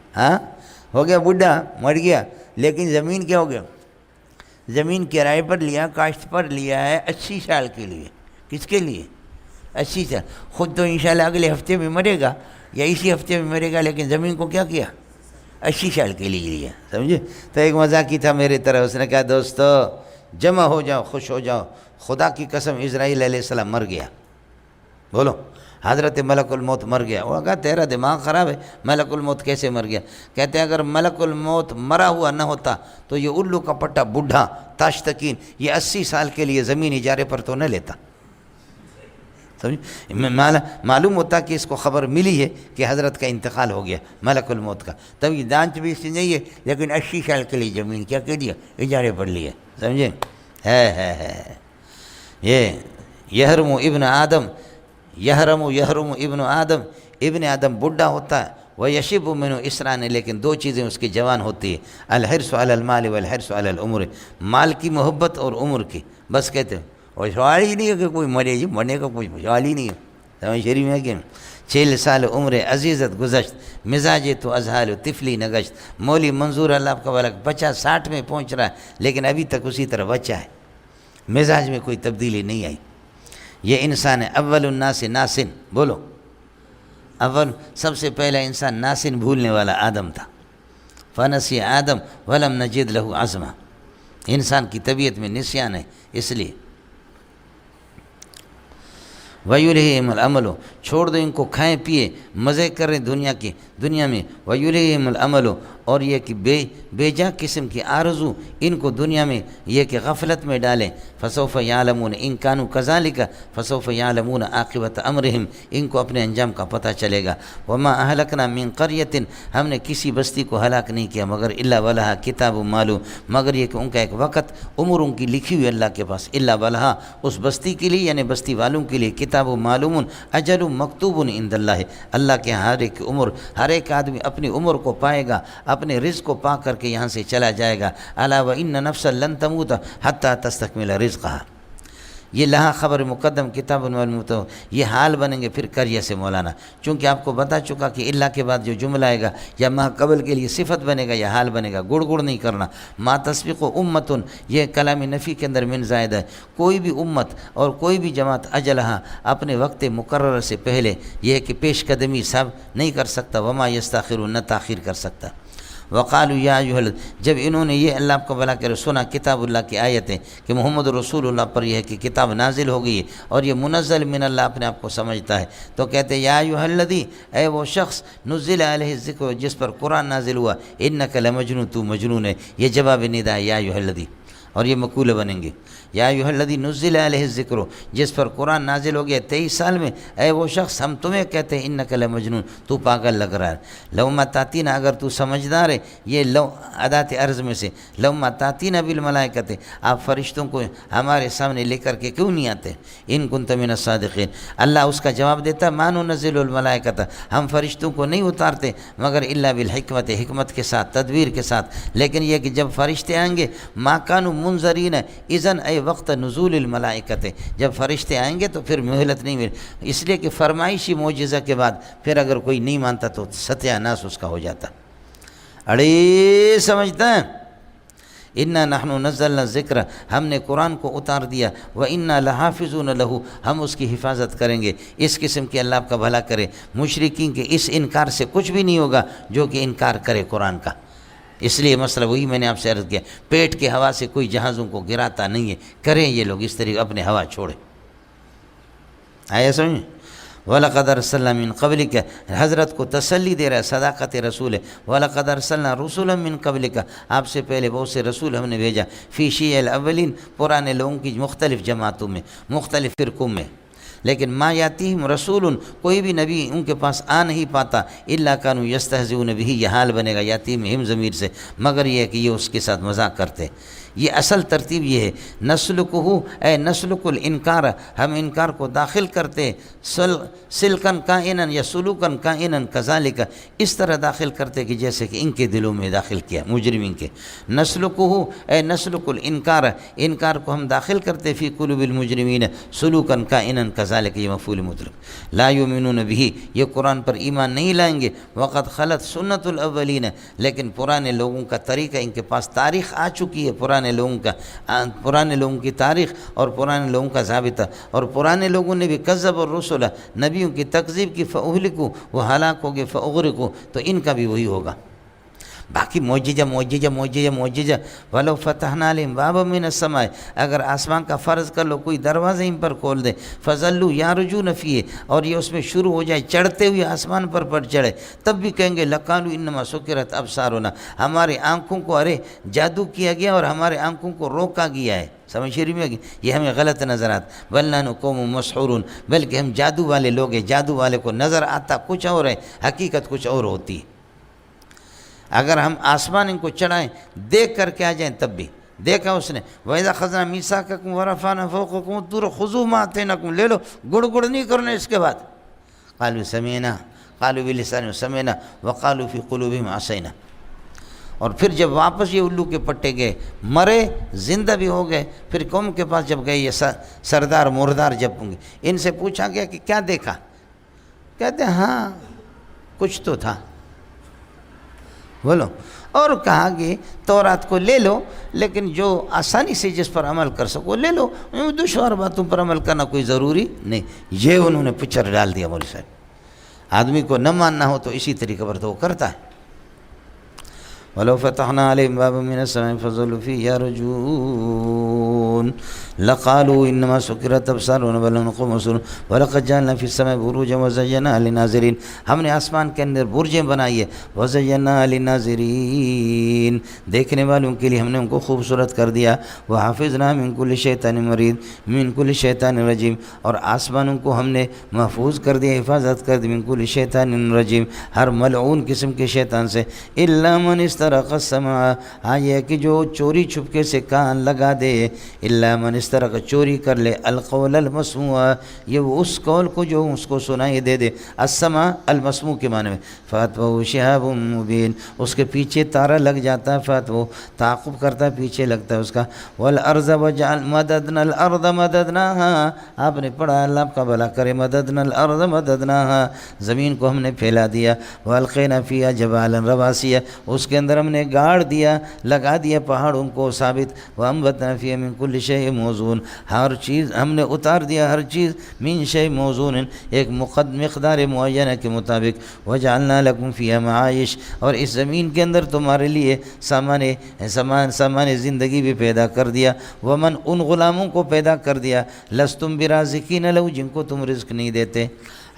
ہو گیا بوڑھا، مر گیا، لیکن زمین کیا ہو گیا؟ زمین کرائے پر لیا، کاشت پر لیا ہے 80 سال کے لیے۔ کس کے لیے؟ 80 سال۔ خود تو انشاءاللہ اگلے ہفتے میں مرے گا یا اسی ہفتے میں مرے گا، لیکن زمین کو کیا کیا؟ 80 سال کے لیے لیا، سمجھے؟ تو ایک مذاقی تھا میری طرح، اس نے کہا دوستو جمع ہو جاؤ، خوش ہو جاؤ، خدا کی قسم اسرائیل علیہ السلام مر گیا۔ بولو، حضرت ملک الموت مر گیا۔ وہ کہا تیرا دماغ خراب ہے، ملک الموت کیسے مر گیا؟ کہتے ہیں اگر ملک الموت مرا ہوا نہ ہوتا تو یہ الو کا پٹا بوڑھا تاشتکین یہ 80 سال کے لیے زمین اجارے پر تو نہ لیتا، سمجھ؟ معلوم ہوتا کہ اس کو خبر ملی ہے کہ حضرت کا انتقال ہو گیا ملک الموت کا، تب یہ دانچ بھی سے نہیں ہے، لیکن 80 سال کے لیے زمین کیا کہہ دیا؟ اجارے پر لیا، سمجھے؟ ہے یہ یحرم ابن آدم، یحرم ابن آدم، ابن آدم بڈھا ہوتا ہے، وہ یشب منہ اسران، لیکن 2 چیزیں اس کی جوان ہوتی ہے، الحرص علی المال والحرص علی العمر، مال کی محبت اور عمر کی، بس کہتے ہیں، اور سوال ہی نہیں ہے کہ کوئی مرے، جی مرنے کا کوئی سوال ہی نہیں ہے، سمجھ شریف میں کہ 6 سال عمر عزیزت گزشت، مزاج تو ازحال طفلی نگشت، مولی منظور اللہ کا والا بچہ 60 میں پہنچ رہا ہے لیکن ابھی تک اسی طرح بچہ ہے، مزاج میں کوئی تبدیلی نہیں آئی۔ یہ انسان ہے اول الناس ناسن، بولو اول، سب سے پہلا انسان ناسن بھولنے والا آدم تھا، فنسی آدم ولم نجد لہ عزما، انسان کی طبیعت میں نسیان ہے، اس لیے وَيُلْهِهِمُ الْعَمَلُ، چھوڑ دو ان کو، کھائیں پیئے مزے کریں دنیا میں، وَيُلْهِهِمُ الْعَمَلُ، اور یہ کہ بے جا قسم کی آرزو ان کو دنیا میں یہ کہ غفلت میں ڈالیں، فَسَوْفَ يَعْلَمُونَ إِن كَانُوا كَذَلِكَ فَسَوْفَ يَعْلَمُونَ عَاقِبَةَ أَمْرِهِمْ، ان کو اپنے انجام کا پتہ چلے گا۔ وَمَا أَهْلَكْنَا مِن قَرْيَةٍ، ہم نے کسی بستی کو ہلاک نہیں کیا مگر إِلَّا وَلَهَا كِتَابٌ معلوم، مگر یہ کہ ان کا ایک وقت عمر ان کی لکھی ہوئی اللہ کے پاس، إِلَّا وَلَهَا، اس بستی کے لیے یعنی بستی والوں کے لیے، کتاب معلوم اجل مکتوب عند اللہ، اللہ کے ہر ایک عمر، ہر ایک آدمی اپنی عمر کو پائے گا، اپنے رزق کو پا کر کے یہاں سے چلا جائے گا۔ الا وان نفسا لن تموت حتی تستکمل رزقها، یہ لہا خبر مقدم کتاب معلوم، یہ حال بنیں گے پھر کریہ سے مولانا، چونکہ آپ کو بتا چکا کہ اللہ کے بعد جو جملہ آئے گا یا ما قبل کے لیے صفت بنے گا یا حال بنے گا، گڑ گڑ نہیں کرنا۔ ما تسبق امتن، یہ کلام نفی کے اندر من زائد ہے، کوئی بھی امت اور کوئی بھی جماعت اجلہا، اپنے وقت مقرر سے پہلے یہ کہ پیش قدمی سب نہیں کر سکتا، وما یستاخرون، نہ تاخیر کر سکتا۔ وقالوا یا ایھا، جب انہوں نے یہ اللہ کو بلا کر سنا کتاب اللہ کی آیتیں کہ محمد رسول اللہ پر یہ ہے کہ کتاب نازل ہو گئی ہے اور یہ منزل من اللہ اپنے آپ کو سمجھتا ہے، تو کہتے ہیں یا ایھا الذی، اے وہ شخص نزل علیہ الذکر جس پر قرآن نازل ہوا، انک لمجنون، تو مجنون ہے، یہ جواب ندا ہے یا ایھا الذی، اور یہ مقولے بنیں گے، یا ایھا الذی نزل علیہ الذکر، جس پر قرآن نازل ہو گیا 23 سال میں، اے وہ شخص ہم تمہیں کہتے ہیں انک لمجنون، تو پاگل لگ رہا ہے۔ لوما تاتینا، اگر تو سمجھدار ہے، یہ لو ادات عرض میں سے، لوما تاتینا بالملائکۃ، آپ فرشتوں کو ہمارے سامنے لے کر کے کیوں نہیں آتے، ان کنت من الصادقین، اللہ اس کا جواب دیتا ما ننزل الملائکۃ، ہم فرشتوں کو نہیں اتارتے مگر الا بالحکمت، حکمت کے ساتھ، تدبیر کے ساتھ، لیکن یہ کہ جب فرشتے آئیں گے ما کانوا منذرین اذن، اے وقت نزول الملائکۃ، جب فرشتے آئیں گے تو پھر مہلت نہیں مل، اس لیے کہ فرمائشی معجزہ کے بعد پھر اگر کوئی نہیں مانتا تو ستیہ ناس اس کا ہو جاتا۔ اڑے سمجھتا ہے، انا نحن نزلنا ذکر، ہم نے قرآن کو اتار دیا، وَإِنَّا لَحَافِظُونَ لَهُ، ہم اس کی حفاظت کریں گے۔ اس قسم کی اللہ آپ کا بھلا کرے۔ مشرکین کے اس انکار سے کچھ بھی نہیں ہوگا جو کہ انکار کرے قرآن کا۔ اس لیے مسئلہ وہی میں نے آپ سے عرض کیا، پیٹ کے ہوا سے کوئی جہازوں کو گراتا نہیں ہے، کریں یہ لوگ اس طریقے اپنے ہوا چھوڑیں۔ آیا سمجھ؟ وَلَقَدْ أَرْسَلْنَا مِن قَبْلِكَ، حضرت کو تسلی دے رہا ہے، صداقت رسول ہے۔ وَلَقَدْ أَرْسَلْنَا رُسُلًا مِن قَبْلِكَ، آپ سے پہلے بہت سے رسول ہم نے بھیجا، فی شیع الاولین، پرانے لوگوں کی مختلف جماعتوں میں، مختلف فرقوں میں۔ لیکن ما یاتیہم رسول، کوئی بھی نبی ان کے پاس آ نہیں پاتا، الا کانوا یستہزئون بہ، یہ حال بنے گا یاتیہم ہم ضمیر سے، مگر یہ ہے کہ یہ اس کے ساتھ مذاق کرتے۔ یہ اصل ترتیب یہ ہے، نسلکہ اے نسلک الانکار، ہم انکار کو داخل کرتے، سلکن کائنن یا سلوکن کائنن کذالک، اس طرح داخل کرتے کہ جیسے کہ ان کے دلوں میں داخل کیا مجرمین کے۔ نسلکہ اے نسلک الانکار، انکار کو ہم داخل کرتے فی قلوب المجرمین، سلوکن کائنن کذالک، یہ مفعول مطلق۔ لا یؤمنون بہ، یہ قرآن پر ایمان نہیں لائیں گے، وقد خلت سنت الاولین، لیکن پرانے لوگوں کا طریقہ، ان کے پاس تاریخ آ چکی ہے، پرانے لوگوں کی تاریخ اور پرانے لوگوں کا ضابطہ، اور پرانے لوگوں نے بھی کذب الرسل، نبیوں کی تکذیب کی، فاہلکوا، وہ ہلاک ہو گئے، فاغرقوا، تو ان کا بھی وہی ہوگا۔ باقی معجزہ ولو فتحنا علیہم بابا من السماء، اگر آسمان کا فرض کر لو کوئی دروازہ ان پر کھول دے، فظلوا یارجون فیہ، اور یہ اس میں شروع ہو جائے چڑھتے ہوئے آسمان پر چڑھے، تب بھی کہیں گے لقالوا انما سکرت ابصارنا، ہماری آنکھوں کو جادو کیا گیا اور ہمارے آنکھوں کو روکا گیا ہے۔ سمجھ شریف میں یہ ہمیں غلط نظر آتا، بل نحن قوم مسحورون، بلکہ ہم جادو والے لوگ ہیں، جادو والے کو نظر آتا کچھ اور ہے، حقیقت کچھ اور ہوتی ہے۔ اگر ہم آسمان ان کو چڑھائیں دیکھ کر کے آ جائیں تب بھی، دیکھا اس نے، وَإِذَا خَذْنَا مِيثَاقَكُمْ وَرَفَعْنَا فَوْقَكُمُ الطُّورَ خُذُوا مَا آتَيْنَاكُمْ، لے لو، گڑ نہیں کرنا اس کے بعد۔ قالوا سمعنا، قالوا بلسانهم سمعنا وقالوا في قلوبهم عصينا۔ اور پھر جب واپس یہ الو کے پٹے گئے، مرے زندہ بھی ہو گئے، پھر قوم کے پاس جب گئے، یہ سردار مردار جب ہوں گے، ان سے پوچھا گیا کہ کیا دیکھا؟ کہتے ہیں ہاں کچھ تو تھا، بولو۔ اور کہا کہ تورات کو لے لو، لیکن جو آسانی سے جس پر عمل کر سکو لے لو، دشوار باتوں پر عمل کرنا کوئی ضروری نہیں۔ یہ انہوں نے پچر ڈال دیا مولوی صاحب۔ آدمی کو نہ ماننا ہو تو اسی طریقے پر تو وہ کرتا ہے۔ وَلَوْ فَتَحْنَا عَلَيْهِمْ بَابًا مِنَ السَّمَاءِ فَظَلُّوا فِيهِ يَرْجُونَ لَقَالُوا إِنَّمَا سُكِّرَتْ أَبْصَارُنَا بَلْ نَحْنُ قَوْمٌ مُسْرِفُونَ وَلَقَدْ جَعَلْنَا فِي السَّمَاءِ بُرُوجًا وَزَيَّنَاهَا لِلنَّاظِرِينَ، ہم نے آسمان کے اندر برجیں بنائی ہے، وَزَيَّنَاهَا لِلنَّاظِرِينَ، دیکھنے والوں کے لیے ہم نے ان کو خوبصورت کر دیا، وَحَفِظْنَا مِن كُلِّ شَيْطَانٍ مَرِيدٍ مِن كُلِّ شَيْطَانٍ رَجِيمٍ، اور آسمانوں کو ہم نے محفوظ کر دیا، حفاظت کر دی، مِن كُلِّ شَيْطَانٍ رَجِيمٍ، ہر ملعون قسم کے شیطان سے، إِلَّا مَنِ اسْتَرَقَ السَّمْعَ، ہاں یہ کہ جو چوری چھپکے سے کان لگا دے، إِلَّا مَنِ اسْتَرَقَ، چوری کر لے، القول المسموع، یہ وہ اس قول کو جو اس کو سنائی دے دے، السمع المسموع کے معنی میں، فَأَتْبَعُهُ شِهَابٌ مُبِينٌ، اس کے پیچھے تارا لگ جاتا ہے، فَأَتْبَعُهُ تعاقب کرتا ہے، پیچھے لگتا ہے اس کا، وَالْأَرْضَ مَدَدْنَا الْأَرْضَ مَدَدْنَاهَا، آپ نے پڑھا، اللہ آپ کا بھلا کرے، مَدَدْنَا الْأَرْضَ مَدَدْنَاهَا، زمین کو ہم نے پھیلا دیا، وَأَلْقَيْنَا فِيهَا جَبَالًا رَوَاسِيَ، اس کے اندر ہم نے گاڑ دیا، لگا دیا پہاڑوں کو ثابت، وَأَنبَتْنَا فِيهَا مِن كُلِّ شَيْءٍ موزون، ہر چیز ہم نے اتار دیا، ہر چیز من شیء موزون، ایک مقدار معینہ کے مطابق، وَجَعَلْنَا لَكُمْ فِيهَا مَعَائِشَ، اور اس زمین کے اندر تمہارے لیے سامان زندگی بھی پیدا کر دیا، ومن ان غلاموں کو پیدا کر دیا، لستم برازقین لہو، جن کو تم رزق نہیں دیتے،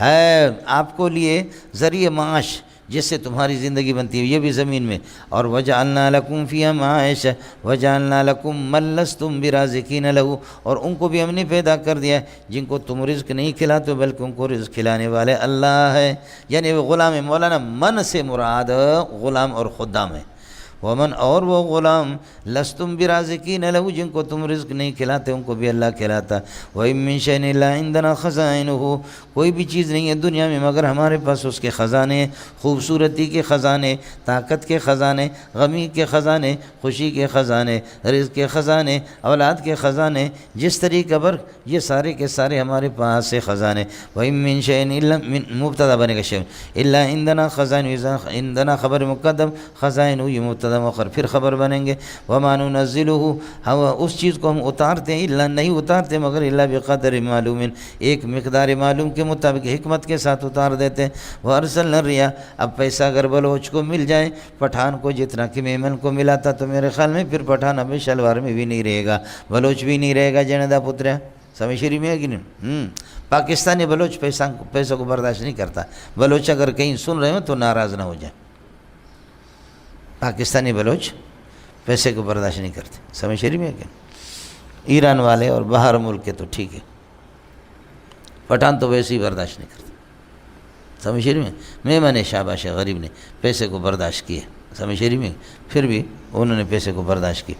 ہے آپ کو لیے ذریعہ معاش جس سے تمہاری زندگی بنتی ہے، یہ بھی زمین میں، اور وَجَعَلْنَا لَكُمْ فِيهَا مَعَائِشَ وَجَعَلْنَا لَكُمْ مَن لَّسْتُمْ بِرَازِقِينَ لَهُ، اور ان کو بھی ہم نے پیدا کر دیا جن کو تم رزق نہیں کھلاتے بلکہ ان کو رزق کھلانے والے اللہ ہے، یعنی وہ غلام ہے۔ مولانا من سے مراد غلام اور خدام ہے، ومن، اور وہ غلام، لستم برازقین لہو، جن کو تم رزق نہیں کھلاتے ان کو بھی اللہ کھلاتا۔ وَإِن مِّن شَيْءٍ إِلَّا عِندَنَا خَزَائِنُهُ، کوئی بھی چیز نہیں ہے دنیا میں مگر ہمارے پاس اس کے خزانے، خوبصورتی کے خزانے، طاقت کے خزانے، غمی کے خزانے، خوشی کے خزانے، رزق کے خزانے، اولاد کے خزانے، جس طریقے پر یہ سارے کے سارے ہمارے پاس سے خزانے۔ وَإِن مِّن شَيْءٍ إِلَّا، مبتدا بنے گا شیء، إِلَّا عِندَنَا خَزَائِنُهُ، عندنا خبر مقدم، خزائنُهُ یہ مبتدا قدم اخر پھر خبر بنیں گے۔ وما ننزلہ، ہم اس چیز کو ہم اتارتے ہیں الا نہیں اتارتے مگر الا بقدر معلوم، ایک مقدار معلوم کے مطابق حکمت کے ساتھ اتار دیتے ہیں۔ وارسلنا الرياح، اب پیسہ اگر بلوچ کو مل جائے، پٹھان کو جتنا کہ میمن کو ملا تھا، تو میرے خیال میں پھر پٹھان ابھی شلوار میں بھی نہیں رہے گا، بلوچ بھی نہیں رہے گا جندا پترا، سمجھ شریف میں ہے کہ نہیں؟ پاکستانی بلوچ پیسوں کو برداشت نہیں کرتا، بلوچ اگر کہیں سن رہے ہو تو ناراض نہ ہو جائے، پاکستانی بلوچ پیسے کو برداشت نہیں کرتے، سمجھ شریف میں ہے کہ ایران والے اور باہر ملک کے تو ٹھیک ہے، پٹھان تو ویسے ہی برداشت نہیں کرتے، سمجھ شریف میں نے شاباش غریب نے پیسے کو برداشت کیے، سمجھ شریف میں پھر بھی انہوں نے پیسے کو برداشت کی،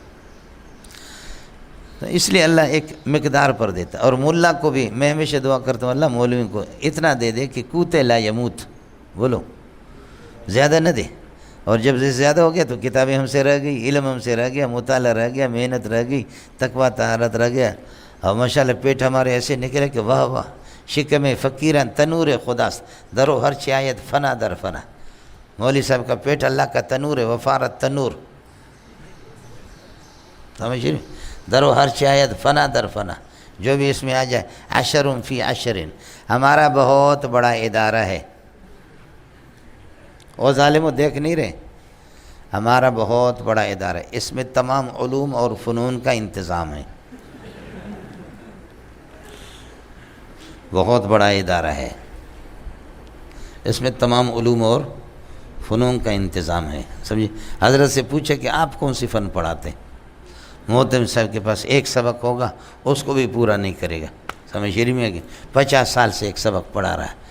تو اس لیے اللہ ایک مقدار پر دیتا ہے۔ اور ملا کو بھی میں ہمیشہ دعا کرتا ہوں اللہ مولوی کو اتنا دے دے کہ کوتے لا یموت، بولو زیادہ نہ دے، اور جب زیادہ ہو گیا تو کتابیں ہم سے رہ گئی، علم ہم سے رہ گیا، مطالعہ رہ گیا، محنت رہ گئی، تقویٰ طہارت رہ گیا، اور ماشاءاللہ پیٹ ہمارے ایسے نکلے کہ واہ واہ، شکم فقیران تنور خداست درو ہر چایت فنا در فنا، مولوی صاحب کا پیٹ اللہ کا تنور ہے، وفارت تنور، سمجھ رہے، درو ہر چایت فنا در فنا، جو بھی اس میں آ جائے، عشرن فی عشرن، ہمارا بہت بڑا ادارہ ہے، او ظالموں دیکھ نہیں رہے، ہمارا بہت بڑا ادارہ ہے، اس میں تمام علوم اور فنون کا انتظام ہے، بہت بڑا ادارہ ہے، اس میں تمام علوم اور فنون کا انتظام ہے، سمجھے۔ حضرت سے پوچھے کہ آپ کون سی فن پڑھاتے ہیں؟ محتم صاحب کے پاس ایک سبق ہوگا اس کو بھی پورا نہیں کرے گا، سمجھ شریف میں ہے کہ 50 سال سے ایک سبق پڑھا رہا ہے۔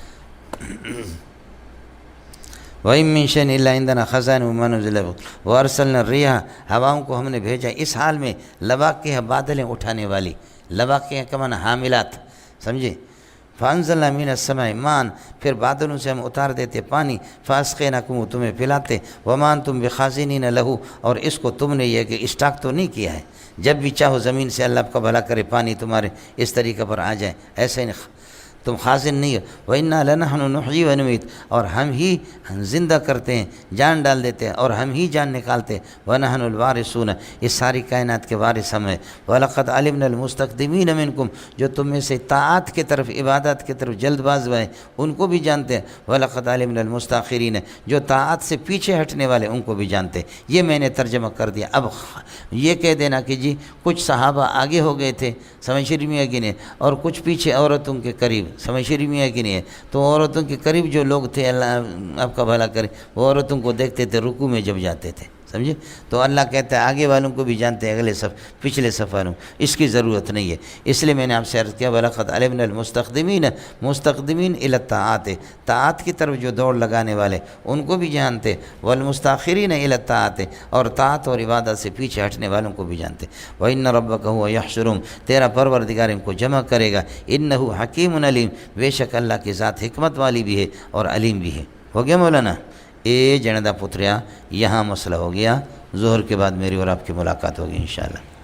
وَإِن مِّن شَيْءٍ إِلَّا عِندَنَا خَزَائِنُهُ وَمَا نُنَزِّلُهُ وَأَرْسَلْنَا الرِّيحَ، ہواؤں کو ہم نے بھیجا اس حال میں لواقع بادلیں اٹھانے والی، لواقع کا معنی حاملات، سمجھے۔ فَأَنزَلْنَا مِنَ السَّمَاءِ مَاءً، پھر بادلوں سے ہم اتار دیتے پانی، فَأَسْقَيْنَاكُمْ، تمہیں پلاتے، وَمَا أَنْتُمْ بِخَازِنِينَ لَهُ، اور اس کو تم نے یہ کہ اسٹاک تو نہیں کیا ہے، جب بھی چاہو زمین سے اللہ آپ کا بھلا کرے پانی تمہارے اس طریقے پر آ جائے، ایسے نہیں، تم خازن نہیں ہو۔ وَإِنَّا لَنَحْنُ نُحْيِي وَنُمِيتُ، اور ہم ہی زندہ کرتے ہیں، جان ڈال دیتے ہیں اور ہم ہی جان نکالتے ہیں، وَنَحْنُ الْوَارِثُونَ، اس ساری کائنات کے وارث ہم ہیں۔ وَلَقَدْ عَلِمْنَا الْمُسْتَقْدِمِينَ مِنْكُمْ، جو تم میں سے طاعات کی طرف، عبادات کی طرف جلد باز ہیں ان کو بھی جانتے ہیں، وَلَقَدْ عَلِمْنَا الْمُسْتَأْخِرِينَ، جو طاعات سے پیچھے ہٹنے والے ان کو بھی جانتے ہیں۔ یہ میں نے ترجمہ کر دیا۔ اب یہ کہہ دینا کہ جی کچھ صحابہ آگے ہو گئے تھے، سمجھ شریف میں ہے کہ نہیں، اور کچھ پیچھے عورتوں کے قریب، سمجھ شریف میں ہے کہ نہیں ہے، تو عورتوں کے قریب جو لوگ تھے اللہ آپ کا بھلا کرے، وہ عورتوں کو دیکھتے تھے رکوع میں جب جاتے تھے، سمجھے، تو اللہ کہتا ہے آگے والوں کو بھی جانتے ہیں، اگلے پچھلے صف والوں، اس کی ضرورت نہیں ہے۔ اس لیے میں نے آپ سے عرض کیا وَلَقَدْ عَلِمْنَا الْمُسْتَقْدِمِينَ، مستقدمین الی الطاعات، طاعات کی طرف جو دوڑ لگانے والے ان کو بھی جانتے، والمستاخرین الی الطاعات، اور طاعت اور عبادت سے پیچھے ہٹنے والوں کو بھی جانتے۔ وَإِنَّ رَبَّكَ هُوَ يَحْشُرُهُمْ، تیرا پروردگار ان کو جمع کرے گا، إِنَّهُ حَكِيمٌ علیم، بے شک اللہ کی ذات حکمت والی بھی ہے اور علیم بھی ہے۔ ہو گیا مولانا؟ جندا پتریا، یہاں مسئلہ ہو گیا، ظہر کے بعد میری اور آپ کی ملاقات ہوگی انشاءاللہ۔